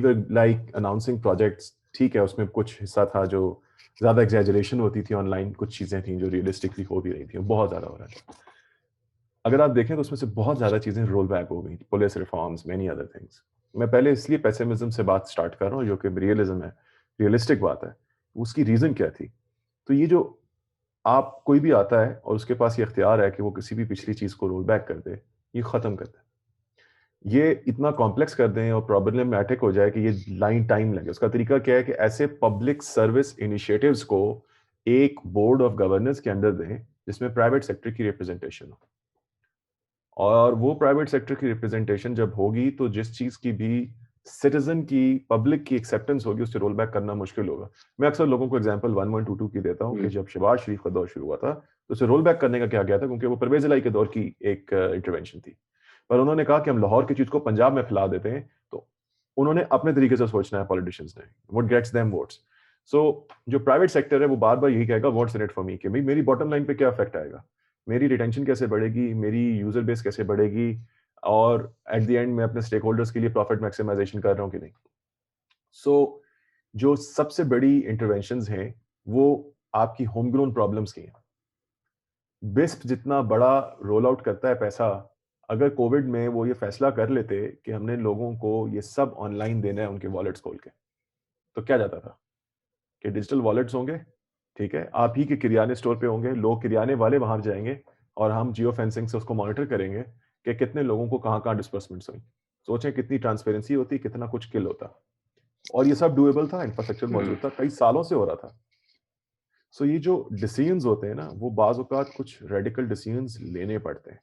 were like announcing projects, ठीक है, उसमें कुछ हिस्सा था जो ज़्यादा exaggeration होती थी online, कुछ चीज़ें थी जो realistically हो भी रही थी, बहुत ज़्यादा हो रहा था. अगर आप देखें तो उसमें से बहुत ज़्यादा चीज़ें roll back हो गई, police reforms, many other things. मैं पहले इसलिए pessimism से बात start कर रहा हूँ, जो कि realism है, realistic बात है. उसकी reason क्या थी? तो ये जो आप कोई भी आता है और उसके पास ये इख्तियार है कि वो किसी भी पिछली चीज़ को रोल बैक कर दे, ये ख़त्म करता है. ये इतना कॉम्प्लेक्स कर दें और प्रॉब्लमैटिक हो जाए कि ये लाइन टाइम लगे. उसका तरीका क्या है कि ऐसे पब्लिक सर्विस इनिशिएटिव्स को एक बोर्ड ऑफ गवर्नेंस के अंदर दें जिसमें प्राइवेट सेक्टर की रिप्रेजेंटेशन हो. और वो प्राइवेट सेक्टर की रिप्रेजेंटेशन जब होगी तो जिस चीज़ की भी सिटीजन की, पब्लिक की एक्सेप्टेंस होगी, उससे रोल बैक करना मुश्किल होगा. मैं अक्सर लोगों को एग्जांपल 1122 की देता हूँ कि जब शहबाज शरीफ का दौर शुरू हुआ था तो उसे रोल बैक करने का क्या गया था, क्योंकि वो परवेज इलाही के दौर की एक इंटरवेंशन थी. पर उन्होंने कहा कि हम लाहौर की चीज को पंजाब में फैला देते हैं. तो उन्होंने अपने तरीके से सोचना है पॉलिटिशियंस ने, व्हाट गेट्स देम वोट्स. सो जो प्राइवेट सेक्टर है वो बार बार यही कहेगा what's in it for me, कि भाई मेरी बॉटम लाइन पे क्या इफेक्ट आएगा. मेरी रिटेंशन कैसे बढ़ेगी, मेरी यूजर बेस कैसे बढ़ेगी, और एट द एंड मैं अपने स्टेक होल्डर्स के लिए प्रॉफिट मैक्सिमाइजेशन कर रहा हूँ कि नहीं. सो जो सबसे बड़ी इंटरवेंशंस हैं वो आपकी होम ग्रोन प्रॉब्लम्स की हैं. बिस्प जितना बड़ा रोल आउट करता है पैसा, अगर कोविड में वो ये फैसला कर लेते कि हमने लोगों को ये सब ऑनलाइन देना है उनके वॉलेट्स खोल के, तो क्या जाता था कि डिजिटल वॉलेट्स होंगे, ठीक है, आप ही के किराने स्टोर पे होंगे, लोग किराने वाले वहां जाएंगे और हम जियो फेंसिंग से उसको मॉनिटर करेंगे कि कितने लोगों को कहाँ कहाँ डिस्पर्समेंट्स हुई. सोचें कितनी ट्रांसपेरेंसी होती, कितना कुछ किल होता. और ये सब डूएबल था, इंफ्रास्ट्रक्चर मौजूद था, कई सालों से हो रहा था. सो ये जो डिसीजंस होते हैं ना, वो बाज़ औक़ात कुछ रेडिकल डिसीजंस लेने पड़ते हैं,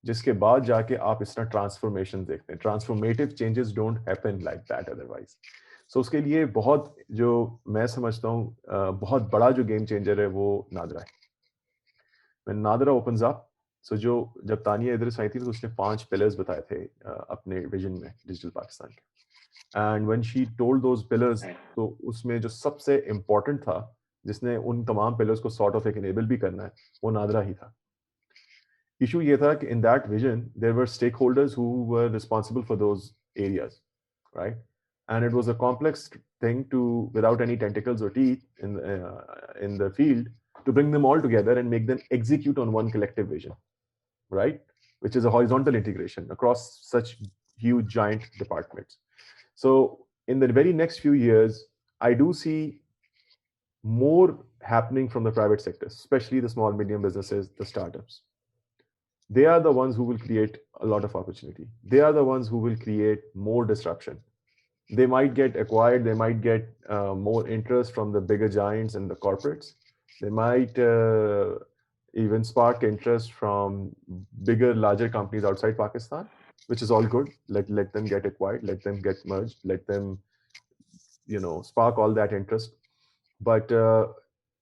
जिसके बाद जाके आप इस तरह ट्रांसफॉर्मेशन देखते हैं. Transformative changes don't happen like that otherwise. So उसके लिए बहुत, जो मैं समझता हूँ बहुत बड़ा जो गेम चेंजर है वो नादरा है. When Nadra opens up, so जो जब तानिया इधर से आई थी तो उसने 5 पिलर्स बताए थे अपने विजन में डिजिटल पाकिस्तान के. And when she told those pillars, तो उसमें जो सबसे इम्पोर्टेंट था, जिसने उन तमाम पिलर्स को सॉर्ट ऑफ एक इनेबल भी करना है, वो नादरा ही था. इशू ये था कि in that vision there were stakeholders who were responsible for those areas, right? And it was a complex thing to, without any tentacles or teeth in the field, to bring them all together and make them execute on one collective vision, right? Which is a horizontal integration across such huge giant departments. So in the very next few years, I do see more happening from the private sector, especially the small medium businesses, the startups. They are the ones who will create a lot of opportunity. They are the ones who will create more disruption. They might get acquired, they might get more interest from the bigger giants and the corporates. They might even spark interest from bigger, larger companies outside Pakistan, which is all good. Let them get acquired, let them get merged, let them, spark all that interest. But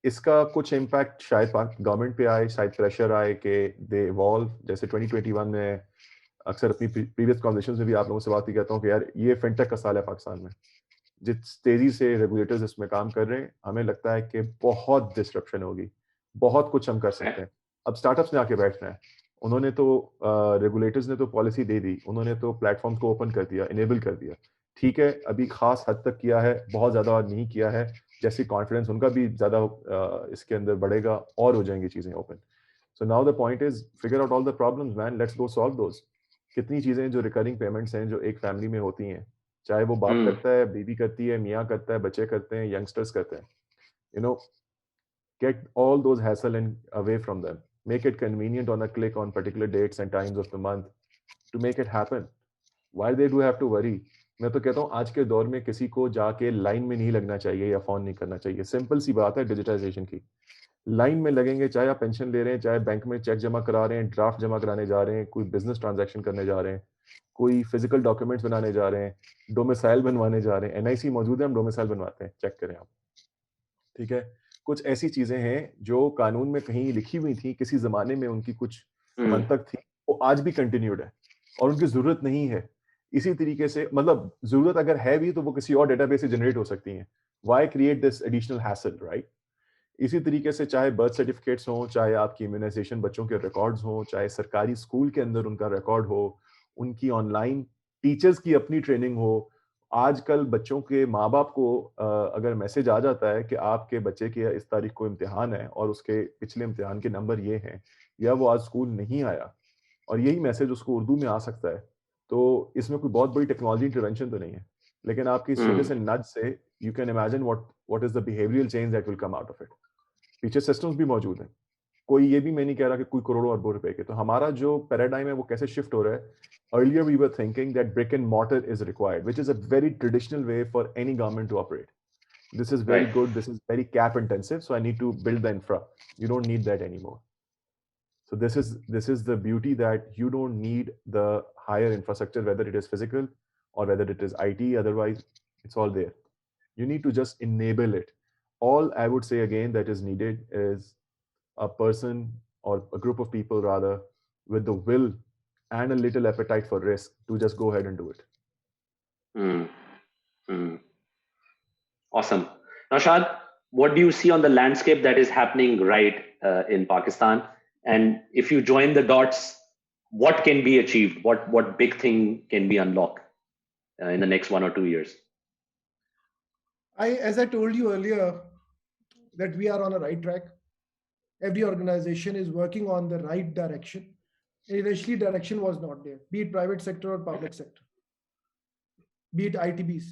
इसका कुछ impact शायद government पे आए, शायद pressure आए कि दे evolve. जैसे 2021 में अक्सर अपनी प्रीवियस कॉन्वर्सेशंस में भी आप लोगों से बात ही कहता हूँ कि यार ये फिनटेक का साल है पाकिस्तान में. जिस तेजी से रेगुलेटर्स इसमें काम कर रहे हैं, हमें लगता है कि बहुत डिस्ट्रप्शन होगी, बहुत कुछ हम कर सकते हैं. अब स्टार्टअप्स ने आके बैठना है. उन्होंने तो रेगुलेटर्स ने तो पॉलिसी दे दी, उन्होंने तो प्लेटफॉर्म्स को ओपन कर दिया, इनेबल कर दिया, ठीक है, अभी खास हद तक किया है, बहुत ज्यादा नहीं किया है. जैसी कॉन्फिडेंस उनका भी ज्यादा इसके अंदर बढ़ेगा और हो जाएंगी चीजें open. So now the point is figure out all the problems man, let's go solve those. कितनी चीजें जो रिकरिंग पेमेंट्स हैं जो एक फैमिली में होती हैं, चाहे वो बाप करता है, बीवी करती है, मियाँ करता है, बच्चे करते हैं, यंगस्टर्स करते हैं, get all those hassle and away from them. Make it convenient on a click on particular dates and times of the month to make it happen. Why they do have to worry? मैं तो कहता हूँ आज के दौर में किसी को जाके लाइन में नहीं लगना चाहिए या फोन नहीं करना चाहिए. सिंपल सी बात है डिजिटाइजेशन की. लाइन में लगेंगे, चाहे आप पेंशन ले रहे हैं, चाहे बैंक में चेक जमा करा रहे हैं, ड्राफ्ट जमा कराने जा रहे हैं, कोई बिजनेस ट्रांजैक्शन करने जा रहे हैं, कोई फिजिकल डॉक्यूमेंट्स बनाने जा रहे हैं, डोमिसाइल बनवाने जा रहे हैं. एनआईसी मौजूद है, हम डोमिसाइल बनवाते हैं, चेक करें आप, ठीक है. कुछ ऐसी चीजें हैं जो कानून में कहीं लिखी हुई थी, किसी जमाने में उनकी कुछ मंतक थी, वो आज भी कंटिन्यूड है और उनकी जरूरत नहीं है. इसी तरीके से, मतलब जरूरत अगर है भी तो वो किसी और डेटाबेस से जनरेट हो सकती हैं. Why create this additional hassle, right? इसी तरीके से चाहे बर्थ सर्टिफिकेट्स हों, चाहे आपकी इम्यूनाइजेशन बच्चों के रिकॉर्ड्स हों, चाहे सरकारी स्कूल के अंदर उनका रिकॉर्ड हो, उनकी ऑनलाइन टीचर्स की अपनी ट्रेनिंग हो. आजकल बच्चों के माँ बाप को अगर मैसेज आ जाता है कि आपके बच्चे के इस तारीख को इम्तिहान है और उसके पिछले इम्तिहान के नंबर ये हैं, या वो आज स्कूल नहीं आया, और यही मैसेज उसको उर्दू में आ सकता है, तो इसमें कोई बहुत बड़ी टेक्नोलॉजी इंटरवेंशन तो नहीं है. लेकिन आपकी सीधे से नज से you can imagine what is the behavioural change that will come out of it. पीछे सिस्टम्स भी मौजूद हैं. कोई ये भी मैं नहीं कह रहा कि कोई करोड़ों अरबों रुपए के. तो हमारा जो पैराडाइम है वो कैसे शिफ्ट हो रहा है. Earlier we were thinking that brick and mortar is required, which is a very traditional way for any government to operate. This is very good, this is very cap intensive, so I need to build the infra. You don't need that anymore. So this is the beauty, that you don't need the higher infrastructure, whether it is physical or whether it is IT, otherwise it's all there. You need to just enable it. All I would say again that is needed is a person or a group of people rather with the will and a little appetite for risk to just go ahead and do it. Awesome. Now, Shad, what do you see on the landscape that is happening right in Pakistan? And if you join the dots, what can be achieved? What big thing can be unlocked in the next 1 or 2 years? As I told you earlier, that we are on a right track. Every organization is working on the right direction. Initially, direction was not there, be it private sector or public sector, be it ITBs.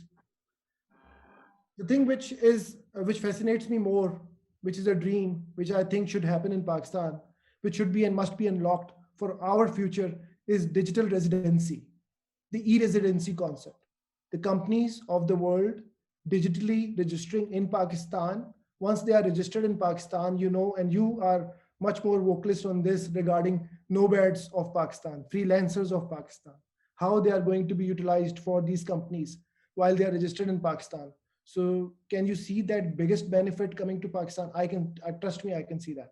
The thing which fascinates me more, which is a dream, which I think should happen in Pakistan, which should be and must be unlocked for our future, is digital residency, the e-residency concept. The companies of the world digitally registering in Pakistan. Once they are registered in Pakistan, you know, and you are much more vocalist on this regarding nomads of Pakistan, freelancers of Pakistan, how they are going to be utilized for these companies while they are registered in Pakistan. So can you see that biggest benefit coming to Pakistan? Trust me, I can see that.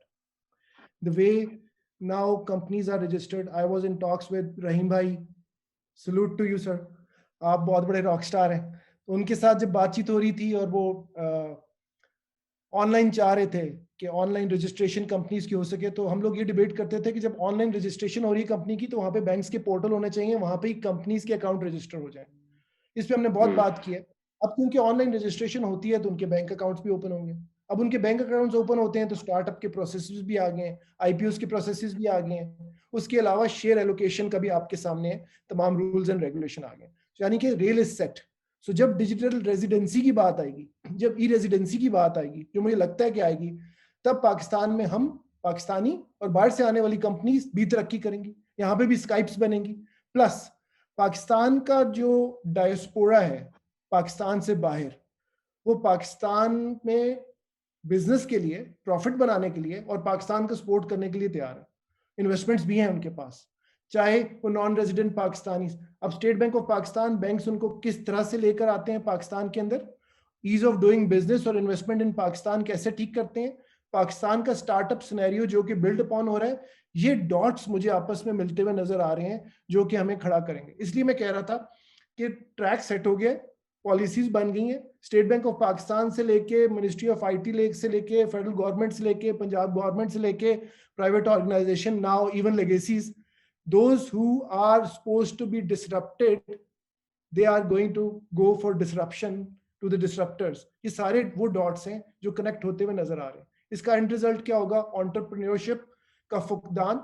The way now companies are registered, I was in talks with Rahim Bhai. Salute to you, sir. आप बहुत बड़े rock star हैं. उनके साथ जब बातचीत हो रही थी और वो ऑनलाइन चाह रहे थे कि ऑनलाइन रजिस्ट्रेशन कंपनीज की हो सके, तो हम लोग ये डिबेट करते थे कि जब ऑनलाइन रजिस्ट्रेशन हो रही है कंपनी की, तो वहाँ पे बैंक्स के पोर्टल होने चाहिए, वहाँ पे ही कंपनीज के अकाउंट रजिस्टर हो जाए. इस पे हमने बहुत बात की है. अब क्योंकि ऑनलाइन रजिस्ट्रेशन होती है तो उनके बैंक अकाउंट्स भी ओपन होंगे. अब उनके बैंक अकाउंट्स ओपन होते हैं तो स्टार्टअप के प्रोसेसेस भी आ गए हैं, आईपीओस के प्रोसेसेस भी आ गए हैं. उसके अलावा शेयर एलोकेशन का भी आपके सामने है, तमाम रूल्स एंड रेगुलेशन आ गए. यानी कि रेल इज सेट. सो जब डिजिटल रेजिडेंसी की बात आएगी, जब ई रेजिडेंसी की बात आएगी, जो मुझे लगता है कि आएगी, तब पाकिस्तान में हम पाकिस्तानी और बाहर से आने वाली कंपनीज भी तरक्की करेंगी. यहाँ पे भी स्काइप्स बनेंगी. प्लस पाकिस्तान का जो डायस्पोरा है पाकिस्तान से बाहर, वो पाकिस्तान में बिजनेस के लिए, प्रॉफिट बनाने के लिए और पाकिस्तान को सपोर्ट करने के लिए तैयार है. इन्वेस्टमेंट्स भी हैं उनके पास, चाहे वो नॉन रेजिडेंट पाकिस्तानी. अब State Bank of Pakistan banks उनको किस तरह से लेकर आते हैं पाकिस्तान के अंदर, ईज ऑफ डूइंग बिजनेस और इन्वेस्टमेंट इन पाकिस्तान कैसे ठीक करते हैं, पाकिस्तान का स्टार्टअप सिनेरियो जो कि बिल्ड अपॉन हो रहा है, ये डॉट्स मुझे आपस में मिलते हुए नजर आ रहे हैं जो कि हमें खड़ा करेंगे. इसलिए मैं कह रहा था कि ट्रैक सेट हो गया, पॉलिसीज बन गई हैं. स्टेट बैंक ऑफ पाकिस्तान से लेके, मिनिस्ट्री ऑफ आईटी से लेके, फेडरल गवर्नमेंट से लेके, पंजाब गवर्नमेंट से लेके, private organization, now even legacies, those who are supposed to be disrupted, they are going to go for disruption to the disruptors. ये सारे वो डॉट्स हैं जो कनेक्ट होते हुए नजर आ रहे हैं. इसका एंड रिजल्ट क्या होगा? एंटरप्रेन्योरशिप का फुकदान,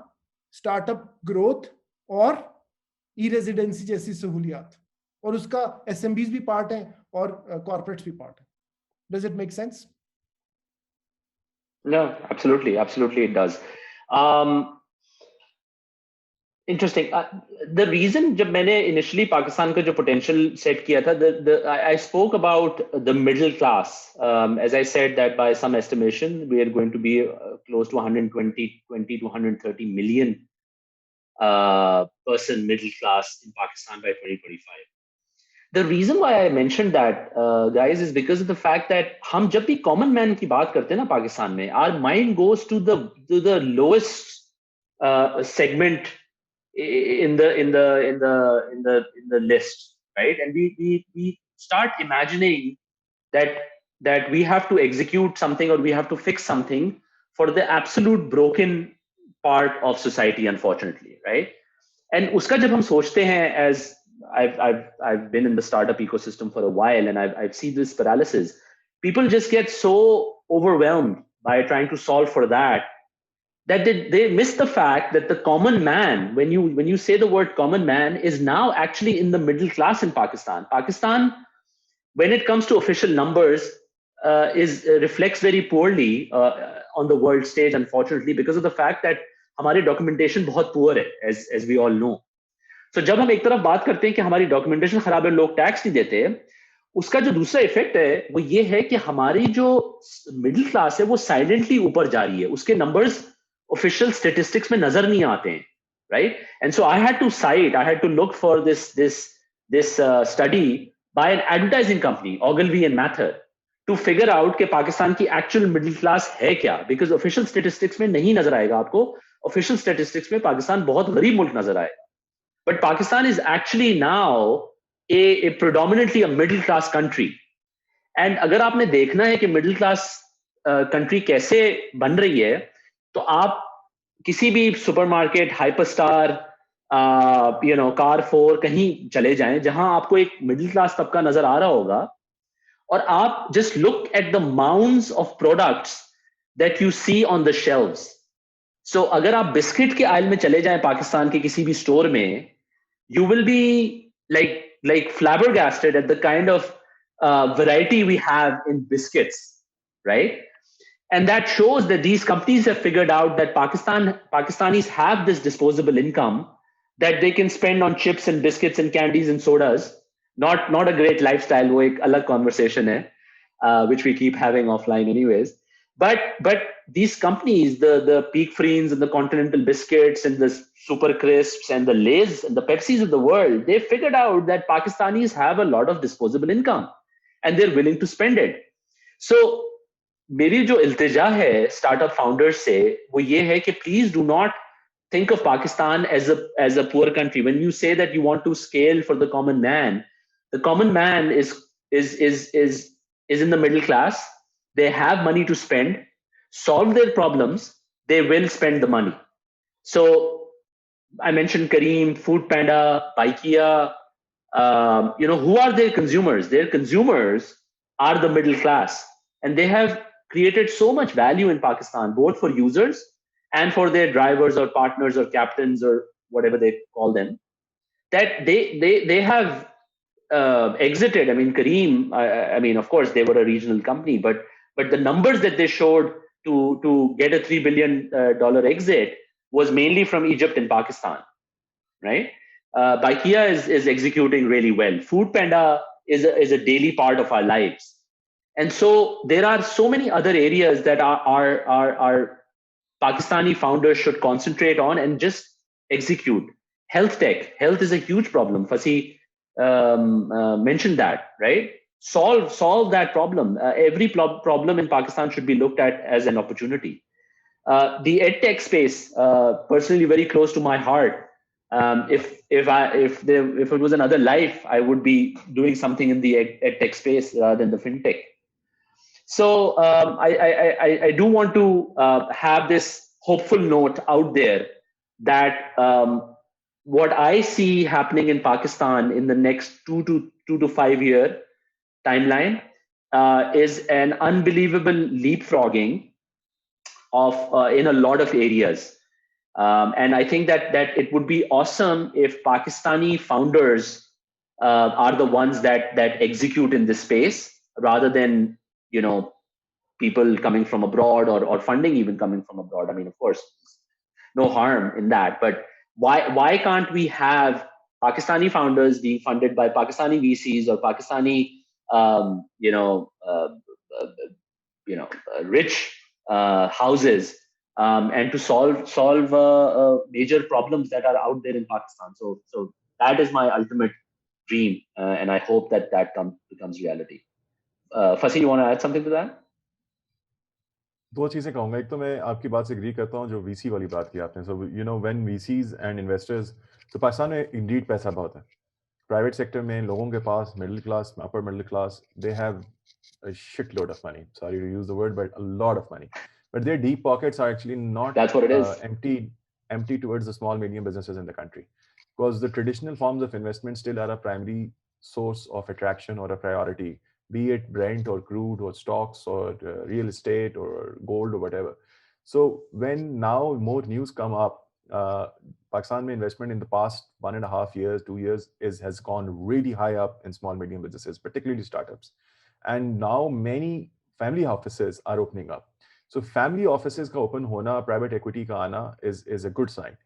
स्टार्टअप ग्रोथ और ई रेजिडेंसी जैसी सहूलियात, और उसका एसएमबीज भी पार्ट हैं और कॉर्पोरेट्स भी पार्ट हैं. Does it make sense? No, absolutely it does. Interesting. The reason जब मैंने initially पाकिस्तान का जो potential set किया था, I spoke about the middle class. As I said that by some estimation we are going to be close to 120 to 130 million person middle class in Pakistan by 2025. The reason why I mentioned that, guys, is because of the fact that हम जब भी common man की बात करते हैं ना पाकिस्तान में, our mind goes to the lowest segment in the list, right? And we start imagining that we have to execute something or we have to fix something for the absolute broken part of society, unfortunately, right? And uska jab hum sochte hain, as I've been in the startup ecosystem for a while, and I've seen this paralysis. People just get so overwhelmed by trying to solve for that they miss the fact that the common man, when you say the word common man, is now actually in the middle class in Pakistan. Pakistan, when it comes to official numbers, reflects very poorly on the world stage, unfortunately, because of the fact that हमारी documentation बहुत poor है, as we all know. So जब हम एक तरफ बात करते हैं कि हमारी documentation खराब है, लोग टैक्स नहीं देते, उसका जो दूसरा इफेक्ट है वो ये है कि हमारी जो मिडिल क्लास है वो साइलेंटली ऊपर जा रही है. उसके नंबर्स official statistics में नजर नहीं आते हैं, right? And so I had to look for this study by an advertising company, Ogilvy and Mather, to figure out कि पाकिस्तान की actual middle class है क्या, because official statistics में नहीं नजर आएगा आपको. Official statistics में पाकिस्तान बहुत गरीब मुल्क नजर आएगा, but Pakistan is actually now a predominantly a middle class country. And अगर आपने देखना है कि middle class country कैसे बन रही है, तो आप किसी भी सुपरमार्केट, हाइपरस्टार, कारफोर, कहीं चले जाएं जहां आपको एक मिडिल क्लास तबका नजर आ रहा होगा, और आप just look at the amounts of products that you see on the shelves. So अगर आप बिस्किट के आयल में चले जाएं पाकिस्तान के किसी भी स्टोर में, you will be like flabbergasted at the kind of variety we have in biscuits, right? And that shows that these companies have figured out that Pakistanis have this disposable income that they can spend on chips and biscuits and candies and sodas. Not a great lifestyle, wo ek alag conversation hai, which we keep having offline anyways. But these companies, the Peak Freens and the Continental Biscuits and the Super Crisps and the Lays and the Pepsis of the world, they figured out that Pakistanis have a lot of disposable income and they're willing to spend it. So मेरी जो इल्तिजा है startup founders से वो ये है कि please do not think of Pakistan as a poor country. When you say that you want to scale for the common man, the common man is in the middle class. They have money to spend, solve their problems. They will spend the money. So I mentioned Careem, Food Panda, Baikia. Who are their consumers? Their consumers are the middle class, and they have created so much value in Pakistan, both for users and for their drivers or partners or captains or whatever they call them, that they have exited. I mean, Careem, I mean, of course, they were a regional company, but the numbers that they showed to get a $3 billion dollar exit was mainly from Egypt and Pakistan, right? Baikia is executing really well. Food Panda is a daily part of our lives. And so there are so many other areas that our Pakistani founders should concentrate on and just execute. Health tech. Health is a huge problem. Fasi mentioned that, right? Solve that problem. Every problem in Pakistan should be looked at as an opportunity. The edtech space, personally very close to my heart. If it was another life, I would be doing something in the edtech space rather than the fintech. So I do want to have this hopeful note out there that what I see happening in Pakistan in the next 2 to 5 year timeline is an unbelievable leapfrogging of in a lot of areas. And I think that it would be awesome if Pakistani founders are the ones that execute in this space rather than people coming from abroad or funding even coming from abroad. I mean, of course, no harm in that. But why can't we have Pakistani founders being funded by Pakistani VCs or Pakistani, rich houses, and to solve major problems that are out there in Pakistan. So that is my ultimate dream, and I hope that becomes reality. Fasi, you want to add something to that? दो चीजें कहूंगा. एक तो मैं आपकी बात से agree करता हूं जो वीसी वाली बात की आपने. So when VCs and investors, तो पाकिस्तान में इंडीड पैसा बहुत है. प्राइवेट सेक्टर में लोगों के पास, middle class, upper middle class, they have a shitload of money. Sorry to use the word, but a lot of money. But their deep pockets are actually not That's what it is. Empty towards the small, medium businesses in the country. Because the traditional forms of investment still are a primary source of attraction or a priority, be it Brent or crude or stocks or real estate or gold or whatever. So when now more news come up, Pakistan mein investment in the past 1.5 years, 2 years has gone really high up in small, medium businesses, particularly startups. And now many family offices are opening up. So family offices ka open hona, private equity ka aana is a good sign.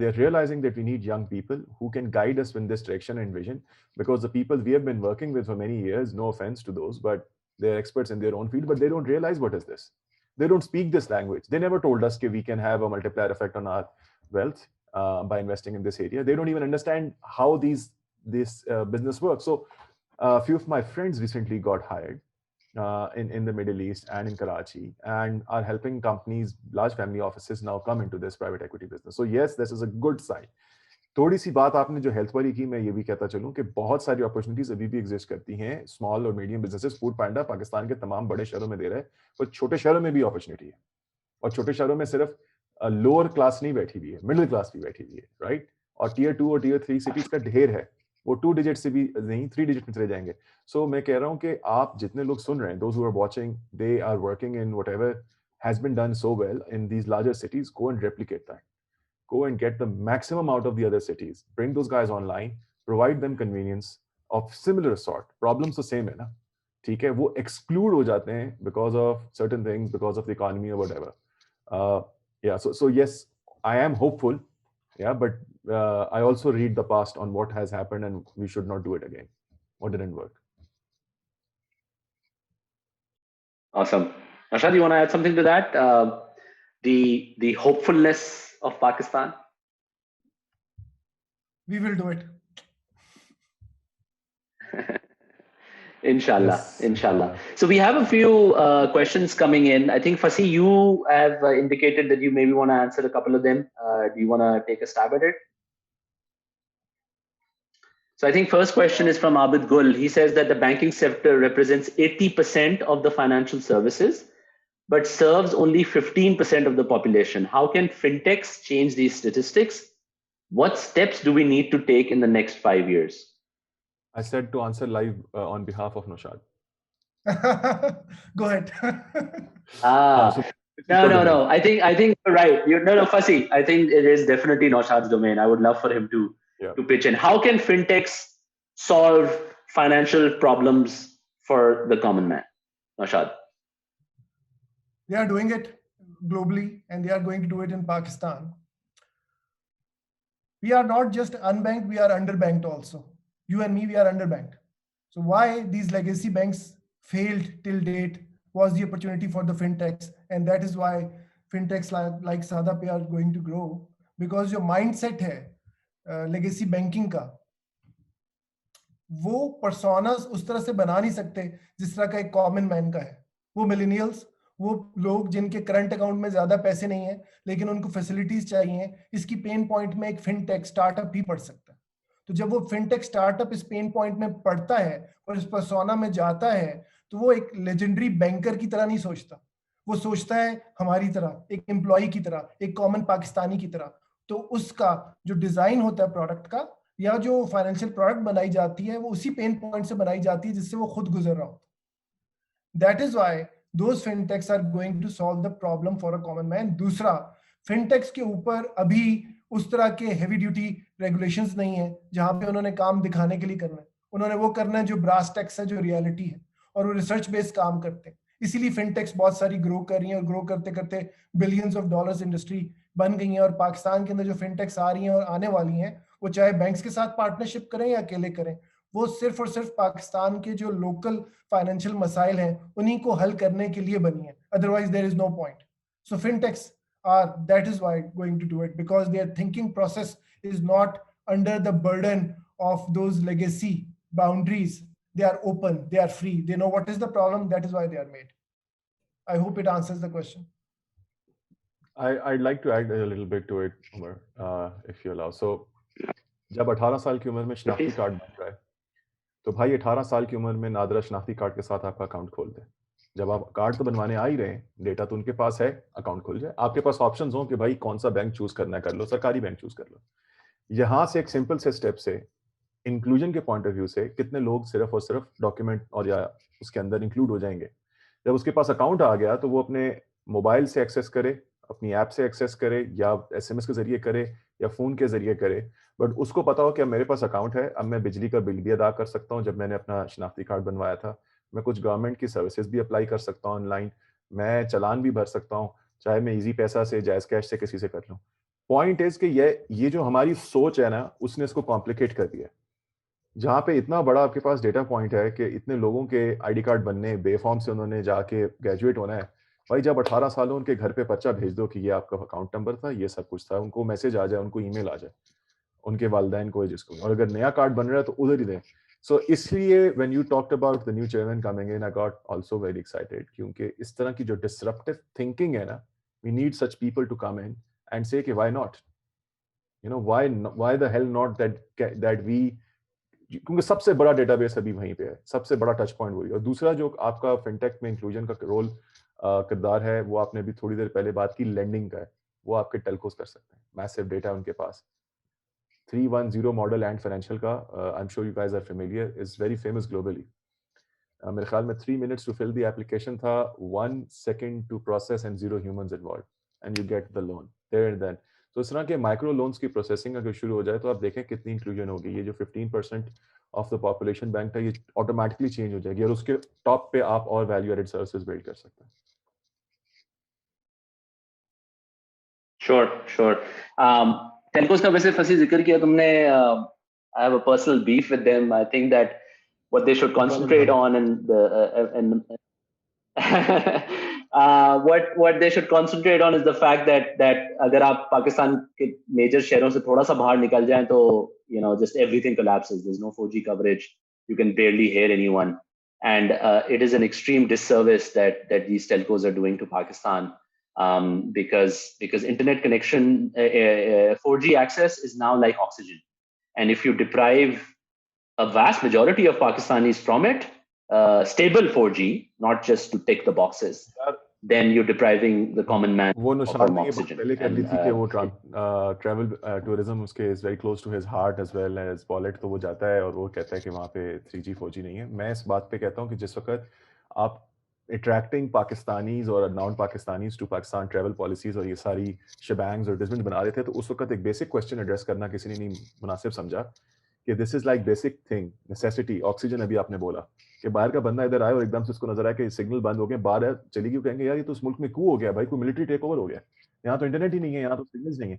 They're realizing that we need young people who can guide us in this direction and vision, because the people we have been working with for many years, no offense to those, but they're experts in their own field, but they don't realize what is this. They don't speak this language. They never told us that we can have a multiplier effect on our wealth by investing in this area. They don't even understand how this business works. So a few of my friends recently got hired in the Middle East and in Karachi, and are helping companies, large family offices now come into this private equity business. So yes, this is a good sign. थोड़ी सी बात आपने जो health वाली की, मैं ये भी कहता चलूं कि बहुत सारी अपॉर्चुनिटीज अभी भी एग्जिस्ट करती हैं. स्मॉल और मीडियम बिजनेसेस, फूड पैंडा पाकिस्तान के तमाम बड़े शहरों में दे रहा है, पर छोटे शहरों में भी अपॉर्चुनिटी है. और छोटे शहरों में सिर्फ लोअर क्लास नहीं बैठी हुई है, मिडिल क्लास भी बैठी हुई है, राइट? और टियर 2 और टियर 3 सिटीज का ढेर है, वो 2 डिजिट से भी नहीं 3 डिजिट में चले जाएंगे। सो मैं कह रहा हूं कि आप जितने लोग सुन रहे हैं, those who are watching, they are working in whatever has been done so well in these larger cities, go and replicate that, go and get the maximum out of the other cities, bring those guys online, provide them convenience of similar sort. Problems the same है ना, ठीक है? वो exclude हो जाते हैं because of certain things, because of the economy or whatever. Yeah, so yes, I am hopeful, yeah, but I also read the past on what has happened and we should not do it again. What didn't work. Awesome. Arshad, you want to add something to that? The hopefulness of Pakistan? We will do it. Inshallah, Yes, inshallah. So we have a few questions coming in. I think Fasi, you have indicated that you maybe want to answer a couple of them. Do you want to take a stab at it? So I think first question is from Abid Gul. He says that the banking sector represents 80% of the financial services, but serves only 15% of the population. How can fintechs change these statistics? What steps do we need to take in the next 5 years? I said to answer live on behalf of Naushad. Go ahead. No. I think you're right. No, Fasi. I think it is definitely Naushad's domain. I would love for him to pitch in. How can fintechs solve financial problems for the common man? Naushad. They are doing it globally, and they are going to do it in Pakistan. We are not just unbanked, we are underbanked also. You and me, we are underbanked. So why these legacy banks failed till date was the opportunity for the fintechs. And that is why fintechs like SadaPay are going to grow, because your mindset hai legacy banking ka, वो personas उस तरह से बना नहीं सकते जिस तरह का एक common man का है. वो millennials, वो लोग जिनके करंट अकाउंट में ज्यादा पैसे नहीं है लेकिन उनको फैसिलिटीज चाहिए, इसकी पेन पॉइंट में एक फिनटेक स्टार्टअप ही पड़ सकता है. तो जब वो फिनटेक स्टार्टअप इस पेन पॉइंट में पड़ता है और इस पर्सोना में जाता है, तो वो एक लेजेंडरी बैंकर की तरह नहीं सोचता, वो सोचता है हमारी तरह, एक एम्प्लॉय की तरह, एक कॉमन पाकिस्तानी की तरह. तो उसका जो डिजाइन होता है प्रोडक्ट का, या जो फाइनेंशियल प्रोडक्ट बनाई जाती है, वो उसी पेन पॉइंट से बनाई जाती है जिससे वो खुद गुजर रहा होता है. That is why those fintechs are going to solve the problem for a common man. दूसरा, fintechs के ऊपर अभी उस तरह के heavy duty regulations नहीं है जहां पे उन्होंने काम दिखाने के लिए करना है. उन्होंने वो करना है जो brass tacks है, जो reality है, और वो research based काम करते हैं. इसीलिए fintechs बहुत सारी grow कर रही हैं और grow करते करते billions of dollars industry बन गई है. और पाकिस्तान के अंदर जो fintechs आ रही हैं और आने वाली हैं, वो चाहे बैंक्स के साथ पार्टनरशिप करें या अकेले करें, वो सिर्फ और सिर्फ पाकिस्तान के जो लोकल फाइनेंशियल मसाइल हैं उन्हीं को हल करने के लिए बनी है. Otherwise there is no point. So fintechs are, that is why going to do it, because their thinking process is not under the burden of those legacy boundaries. They are open, they are free, they know what is the problem, that is why they are made. I hope it answers the question. I'd like to add a little bit to it, Umar, if you allow. So, जब 18 साल की उम्र में शनाख्ती card बन रहा है, तो भाई 18 साल की उम्र में नादरा शनाख्ती कार्ड के साथ आपका अकाउंट खोल दें. जब आप कार्ड तो बनवाने आ ही रहे हैं, डेटा तो उनके पास है, अकाउंट खोल जाए. आपके पास ऑप्शंस हो कि भाई कौन सा बैंक चूज करना है, कर लो, सरकारी बैंक चूज कर लो. यहाँ से एक सिंपल से स्टेप से इंक्लूजन के पॉइंट ऑफ व्यू से कितने लोग सिर्फ और सिर्फ डॉक्यूमेंट और या उसके अंदर इंक्लूड हो जाएंगे. जब उसके पास अकाउंट आ गया तो वो अपने मोबाइल से एक्सेस करे, अपनी ऐप से एक्सेस करे, या SMS के जरिए करे, या फोन के जरिए करे, बट उसको पता हो कि अब मेरे पास अकाउंट है, अब मैं बिजली का बिल भी अदा कर सकता हूँ. जब मैंने अपना शनाख्ती कार्ड बनवाया था, मैं कुछ गवर्नमेंट की सर्विसेज भी अप्लाई कर सकता हूँ ऑनलाइन, मैं चालान भी भर सकता हूँ, चाहे मैं इजी पैसा से, जायज कैश से किसी से कर लूँ. पॉइंट इज कि ये जो हमारी सोच है ना, उसने इसको कॉम्प्लिकेट कर दिया. जहाँ पे इतना बड़ा आपके पास डेटा पॉइंट है कि इतने लोगों के ID कार्ड बनने, बेफॉर्म से उन्होंने जाके ग्रेजुएट होना है. भाई जब 18 साल हो, उनके घर पे पर्चा भेज दो कि ये आपका अकाउंट नंबर था, ये सब कुछ था, उनको मैसेज आ जाए, उनको ईमेल आ जाए, उनके वालिदैन को, जिसको, और अगर नया कार्ड बन रहा है तो उधर ही दें. सो इसलिए when you talked about the new chairman coming in, I got also very excited, क्योंकि इस तरह की जो डिसरप्टिव थिंकिंग है ना, we need such people to come in and say कि why not, you know, why the hell not that we, क्योंकि सबसे बड़ा डेटाबेस अभी वहीं पे है, सबसे बड़ा टच पॉइंट वही. और दूसरा जो आपका फिनटेक में इंक्लूजन का रोल किरदार है, वो आपने अभी थोड़ी देर पहले बात की, लेंडिंग का है. वो आपके टेलकोस कर सकते हैं, मैसिव डेटा उनके पास। 310 मॉडल एंड फाइनेंशियल का, I am sure you guys are familiar, is very famous globally. मेरे ख्याल में 3 minutes to fill the application था, 1 second to process and 0 humans involved, and you get the loan there and then. तो इस तरह के micro loans की processing अगर शुरू हो जाए तो आप देखें कितनी इंक्लूजन होगी। ये जो 15% ऑफ द पॉपुलेशन बैंक था, ये ऑटोमेटिकली चेंज हो जाएगी और उसके टॉप पे आप और वैल्यू एडेड सर्विसेज बिल्ड कर सकते हैं। Sure. Telcos का वैसे फंसी जिक्र किया तुमने, I have a personal beef with them. I think that what they should concentrate on what they should concentrate on is the fact that अगर आप पाकिस्तान के major शहरों से थोड़ा सा बाहर निकल जाएं तो just everything collapses. There's no 4G coverage. You can barely hear anyone, and it is an extreme disservice that these telcos are doing to Pakistan. Because internet connection, 4G access is now like oxygen, and if you deprive a vast majority of Pakistanis from it, stable 4G, not just to tick the boxes, then you're depriving the common man of oxygen. Travel tourism उसके is very close to his heart as well as wallet, तो वो जाता है और वो कहता है कि वहाँ पे 3G 4G नहीं है। मैं इस बात पे कहता हूँ कि जिस वक्त आप attracting Pakistanis और non Pakistanis to Pakistan travel policies और ये सारी shebangs और disbands बना रहे थे, तो उस वक्त एक basic question address करना किसी ने नहीं मुनासिब समझा कि this is like basic thing, necessity, oxygen। अभी आपने बोला कि बाहर का बंदा इधर आए और एकदम से उसको नजर आया कि सिग्नल बंद हो गए, बाहर चली गई, कहेंगे यार ये तो उस मुल्क में कू हो गया भाई, कोई मिलिट्री टेक ओवर हो गया, यहाँ तो इंटरनेट ही नहीं है, यहाँ तो सिग्नल्स नहीं है।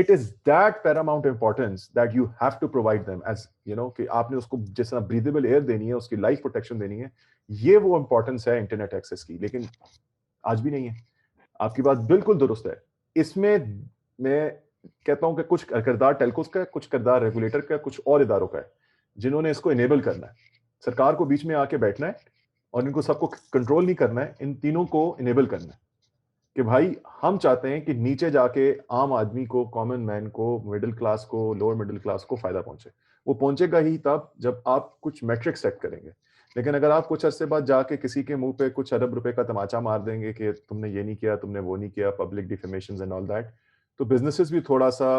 It is that paramount importance that you have to provide them, as you know, कि आपने उसको जिस तरह breathable air देनी है, उसकी लाइफ प्रोटेक्शन देनी है, ये वो इंपॉर्टेंस है इंटरनेट एक्सेस की, लेकिन आज भी नहीं है। आपकी बात बिल्कुल दुरुस्त है। इसमें मैं कहता हूं कि कुछ किरदार टेलकोस का है, कुछ किरदार रेगुलेटर का है, कुछ और इदारों का है जिन्होंने इसको इनेबल करना है। सरकार को बीच में आके बैठना है और इनको सबको कंट्रोल नहीं करना है, इन तीनों को इनेबल करना है कि भाई हम चाहते हैं कि नीचे जाके आम आदमी को, कॉमन मैन को, मिडिल क्लास को, लोअर मिडिल क्लास को फायदा पहुंचे। वो पहुंचेगा ही तब जब आप कुछ मैट्रिक सेट करेंगे। लेकिन अगर आप कुछ अरसे बाद जाके किसी के मुंह पे कुछ अरब रुपए का तमाचा मार देंगे कि तुमने ये नहीं किया, तुमने वो नहीं किया, पब्लिक डिफेमेशंस एंड ऑल दैट, तो बिजनेसेस भी थोड़ा सा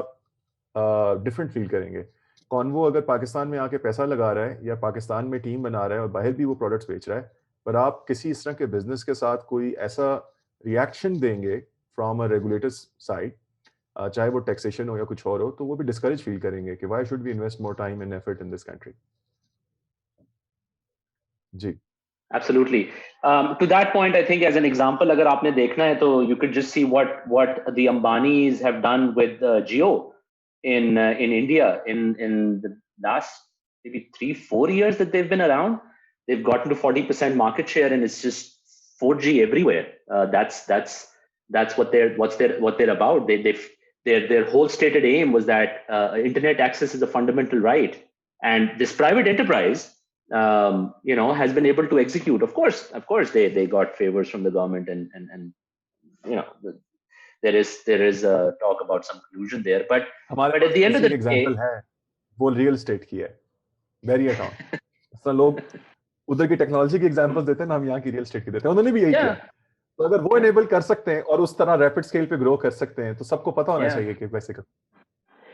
डिफरेंट फील करेंगे। कॉन्वो अगर पाकिस्तान में आके पैसा लगा रहा है या पाकिस्तान में टीम बना रहा है और बाहर भी वो प्रोडक्ट्स बेच रहा है, पर आप किसी इस तरह के बिजनेस के साथ कोई ऐसा रिएक्शन देंगे फ्रॉम अ रेगुलेटर साइड, चाहे वो टैक्सेशन हो या कुछ और हो, तो वो भी डिस्करेज फील करेंगे कि why should we invest more time and effort in this country. जी, absolutely. To that point, I think as an example, अगर आपने देखना है तो you could just see what the Ambanis have done with Jio in India in the last maybe 3-4 years that they've been around. They've gotten to 40% market share, and it's just 4G everywhere. That's what they're about. Their whole stated aim was that internet access is a fundamental right, and this private enterprise, has been able to execute. Of course, they got favors from the government, and there is a talk about some collusion there. But at the end of the example है वो real estate की है, barrier town. तो लोग उधर की technology की examples देते हैं ना, हम यहाँ की रियल एस्टेट की देते हैं। उन्होंने भी यही किया। तो अगर वो इनेबल कर सकते हैं और उस तरह रैपिड स्केल पे ग्रो कर सकते हैं, तो सबको पता होना चाहिए कि कैसे कर।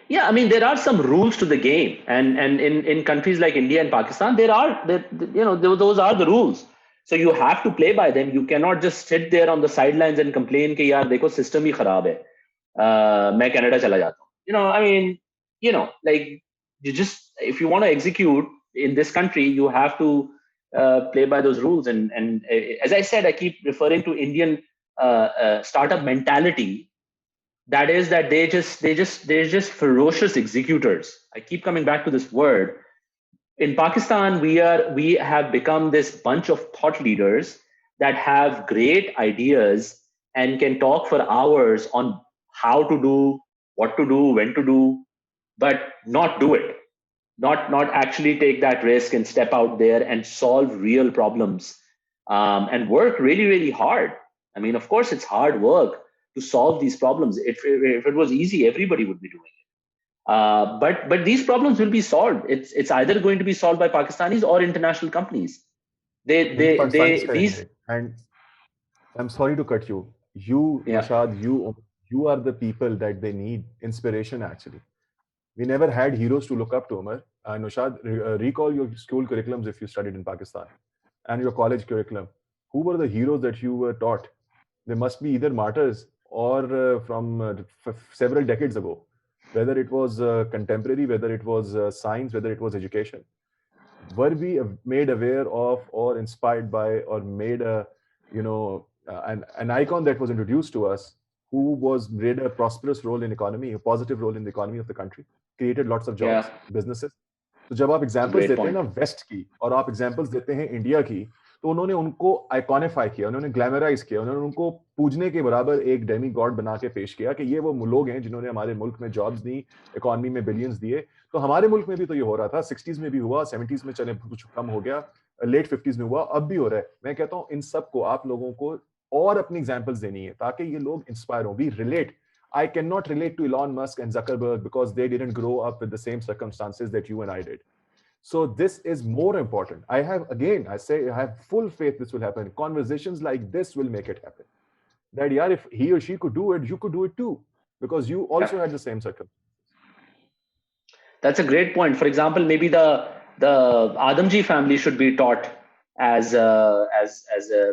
Yeah, I mean, there are some rules to the game, and in countries like India and Pakistan, those are the rules. So you have to play by them. You cannot just sit there on the sidelines and complain कि यार देखो system ही खराब है, मैं Canada चला जाता हूँ। I mean, like if you want to execute in this country, you have to play by those rules. And as I said, I keep referring to Indian startup mentality. That is that they're just ferocious executors. I keep coming back to this word. In Pakistan, we have become this bunch of thought leaders that have great ideas and can talk for hours on how to do, what to do, when to do, but not do it. Not actually take that risk and step out there and solve real problems, and work really, really hard. I mean, of course, it's hard work to solve these problems. If it was easy, everybody would be doing it. But these problems will be solved. It's either going to be solved by Pakistanis or international companies. And I'm sorry to cut you. You, Rashad, you You are the people that they need inspiration, actually. We never had heroes to look up to, Umar. Nushad, recall your school curriculums if you studied in Pakistan and your college curriculum. Who were the heroes that you were taught? They must be either martyrs or from several decades ago, whether it was contemporary, whether it was science, whether it was education. Were we made aware of or inspired by or made a, an icon that was introduced to us who was made a prosperous role in economy, a positive role in the economy of the country, created lots of jobs, businesses. तो जब आप examples देते हैं ना waste की और आप examples देते हैं इंडिया की, तो उन्होंने उनको आइकॉनिफाई किया, उन्होंने ग्लैमराइज किया, उन्होंने उनको पूजने के बराबर एक डेमी गॉड बना के पेश किया कि ये वो लोग हैं जिन्होंने हमारे मुल्क में जॉब्स दी, इकोनॉमी में बिलियंस दिए. तो हमारे मुल्क में भी तो ये हो रहा था, 60s में भी हुआ, 70s में चले कुछ कम हो गया, लेट 50s में हुआ, अब भी हो रहा है. मैं कहता हूँ इन सबको आप लोगों को और अपनी एग्जांपल्स देनी है ताकि ये लोग इंस्पायर हो. We relate. I cannot relate to Elon Musk and Zuckerberg because they didn't grow up with the same circumstances that you and I did. So this is more important. I have full faith this will happen. Conversations like this will make it happen. That yeah, if he or she could do it, you could do it too, because you also had the same circumstances. That's a great point. For example, maybe the Adamji family should be taught as a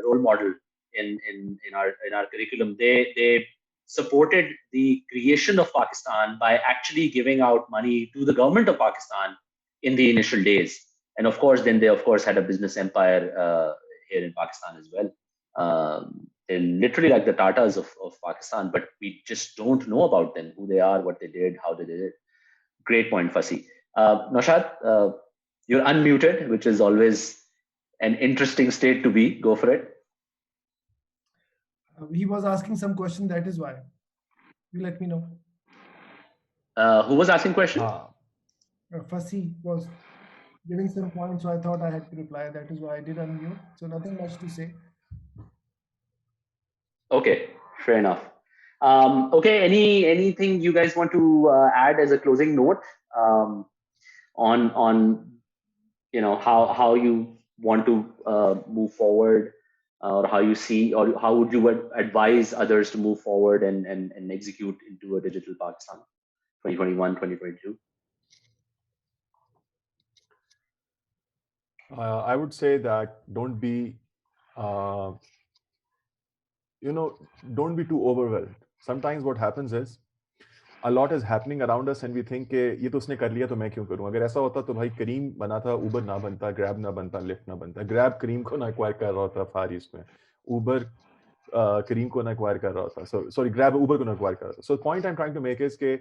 role model in our curriculum. They supported the creation of Pakistan by actually giving out money to the government of Pakistan in the initial days. And of course, then they had a business empire here in Pakistan as well. They're literally like the Tatas of Pakistan, but we just don't know about them, who they are, what they did, how they did it. Great point, Fasi. Naushad, you're unmuted, which is always an interesting state to be. Go for it. He was asking some question, that is why. You let me know. Who was asking question? Fasi was giving some points, so I thought I had to reply. That is why I did unmute. So nothing much to say. Okay, fair enough. Okay, anything you guys want to add as a closing note on how you want to move forward, or how you see, or how would you advise others to move forward and execute into a digital Pakistan 2021, 2022? I would say that don't be too overwhelmed. Sometimes what happens is a lot is happening around us and we think कि ये तो उसने कर लिया तो मैं क्यों करूं. अगर ऐसा होता तो भाई करीम बना था, उबर ना बनता, ग्रैब ना बनता, लिफ्ट ना बनता. ग्रैब करीम को ना एक्वायर कर रहा होता फार ईस्ट में, उबर करीम को ना एक्वायर कर रहा होता. Sorry, ग्रैब उबर को ना एक्वायर कर रहा था. So the point I'm trying to make is कि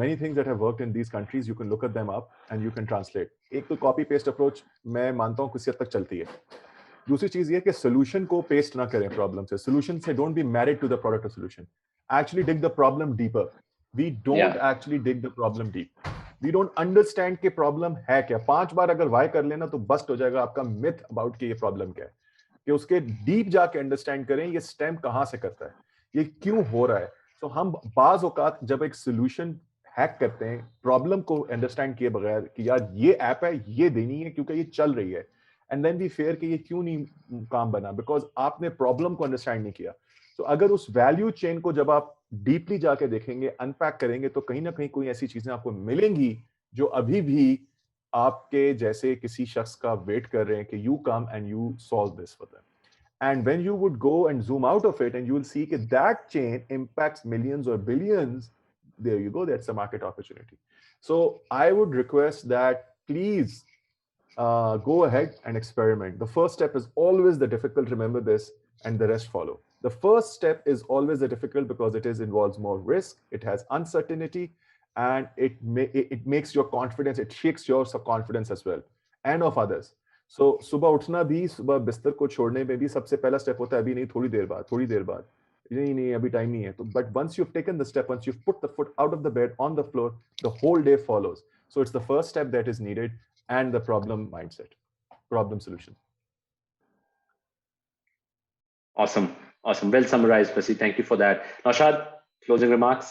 many things that have worked in these countries, you can look at them up and you can translate. एक तो copy paste approach मैं मानता हूँ किसी हद तक चलती है. दूसरी चीज ये कि solution को paste ना करें problem से. Solution से don't be married to the product or solution. Actually dig the problem deeper. We don't actually dig the problem deep. We don't understand कि problem है क्या. 5 बार अगर why कर लेना तो bust हो जाएगा आपका myth about कि ये problem क्या है. कि उसके deep जाके understand करें ये stem कहाँ से करता है, ये क्यों हो रहा है. तो हम बाज औकात जब एक solution hack करते हैं problem को understand किए बगैर कि यार ये app है, ये देनी है क्योंकि ये चल रही है, and then we fear कि ये क्यों नहीं काम बना because आपने problem को understand नहीं किया. तो अगर उस वैल्यू चेन को जब आप डीपली जाके देखेंगे, अनपैक करेंगे, तो कहीं ना कहीं कोई ऐसी चीजें आपको मिलेंगी जो अभी भी आपके जैसे किसी शख्स का वेट कर रहे हैं कि you come and you solve this for them. And when you would go and zoom out of it and you will see कि दैट चेन इंपैक्ट्स मिलियंस और billions, there you go, that's a market opportunity. So I would request that please go ahead and experiment. The first step is always the difficult, remember this, and the rest follow. The first step is always the difficult because it involves more risk, it has uncertainty, and it makes your confidence, it shakes your confidence as well and of others. So सुबह उठना भी, सुबह बिस्तर को छोड़ने में भी सबसे पहला स्टेप होता है अभी नहीं, थोड़ी देर बाद नहीं अभी टाइम नहीं है तो. But once you've taken the step, once you've put the foot out of the bed on the floor, the whole day follows. So it's the first step that is needed, and the problem mindset, problem solution. Awesome. Well summarized, Fasi. Thank you for that. Naushad, closing remarks?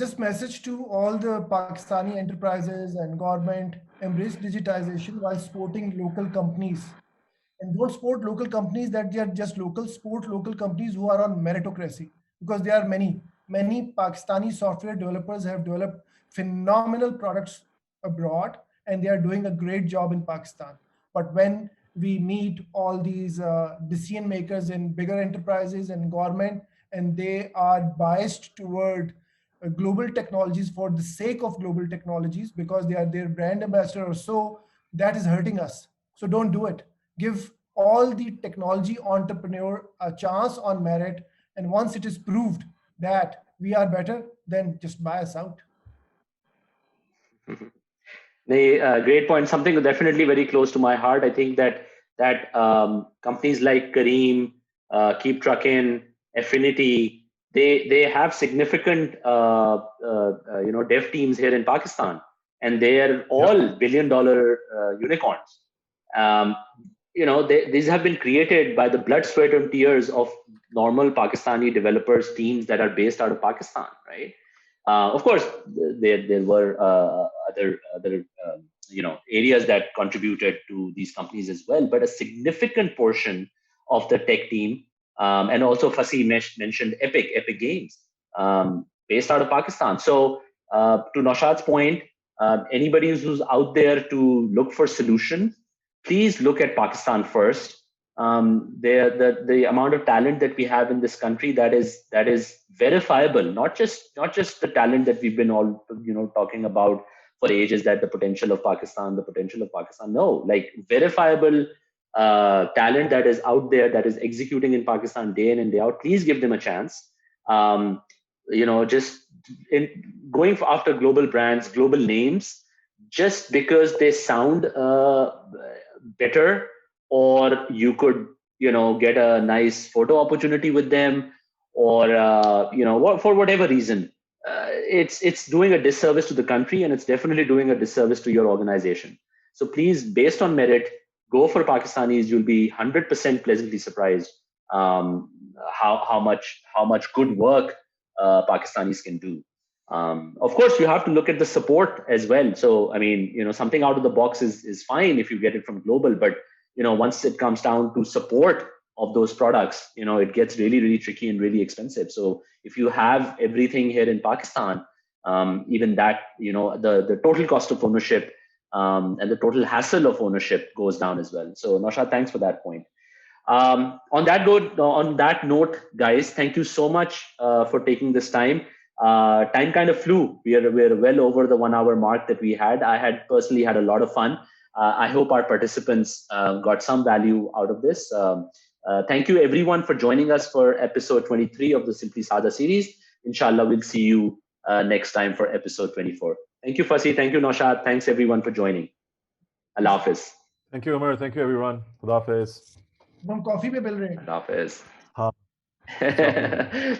Just message to all the Pakistani enterprises and government: embrace digitization while supporting local companies. And don't support local companies that they are just local. Support local companies who are on meritocracy. because there are many Pakistani software developers have developed phenomenal products abroad, and they are doing a great job in Pakistan. But when we meet all these decision makers in bigger enterprises and government, and they are biased toward global technologies for the sake of global technologies because they are their brand ambassador or so, that is hurting us. So don't do it. Give all the technology entrepreneur a chance on merit, and once it is proved that we are better, then just buy us out. Great point. Something definitely very close to my heart. I think that companies like Careem, Keep Truckin, Affinity, they have significant dev teams here in Pakistan, and they are all billion-dollar unicorns. These have been created by the blood, sweat, and tears of normal Pakistani developers teams that are based out of Pakistan, right? Of course, there were other areas that contributed to these companies as well, but a significant portion of the tech team, and also Fasi mentioned Epic Games, based out of Pakistan. So to Naushad's point, anybody who's out there to look for solutions, please look at Pakistan first. The amount of talent that we have in this country that is verifiable, not just the talent that we've been all talking about for ages, that the potential of Pakistan. No, like verifiable talent that is out there, that is executing in Pakistan day in and day out. Please give them a chance. Just going after global brands, global names, just because they sound better, or you could get a nice photo opportunity with them, or for whatever reason, it's doing a disservice to the country, and it's definitely doing a disservice to your organization. So please, based on merit, go for Pakistanis. You'll be 100% pleasantly surprised how much good work Pakistanis can do. Of course, you have to look at the support as well. So I mean, something out of the box is fine if you get it from global, but once it comes down to support of those products, it gets really, really tricky and really expensive. So if you have everything here in Pakistan, even that, the total cost of ownership and the total hassle of ownership goes down as well. So Naushad, thanks for that point. On that note, guys, thank you so much for taking this time. Time kind of flew. We're well over the 1 hour mark that we had. I had personally had a lot of fun. I hope our participants got some value out of this. Thank you everyone for joining us for episode 23 of the Simply Sada series. Inshallah, we'll see you next time for episode 24. Thank you, Fasi. Thank you, Naushad. Thanks everyone for joining. Allah Hafiz. Thank you, Umar. Thank you, everyone. Allah Hafiz. हम coffee पे मिल रहे हैं. Allah Hafiz. हाँ.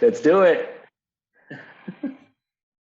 Let's do it.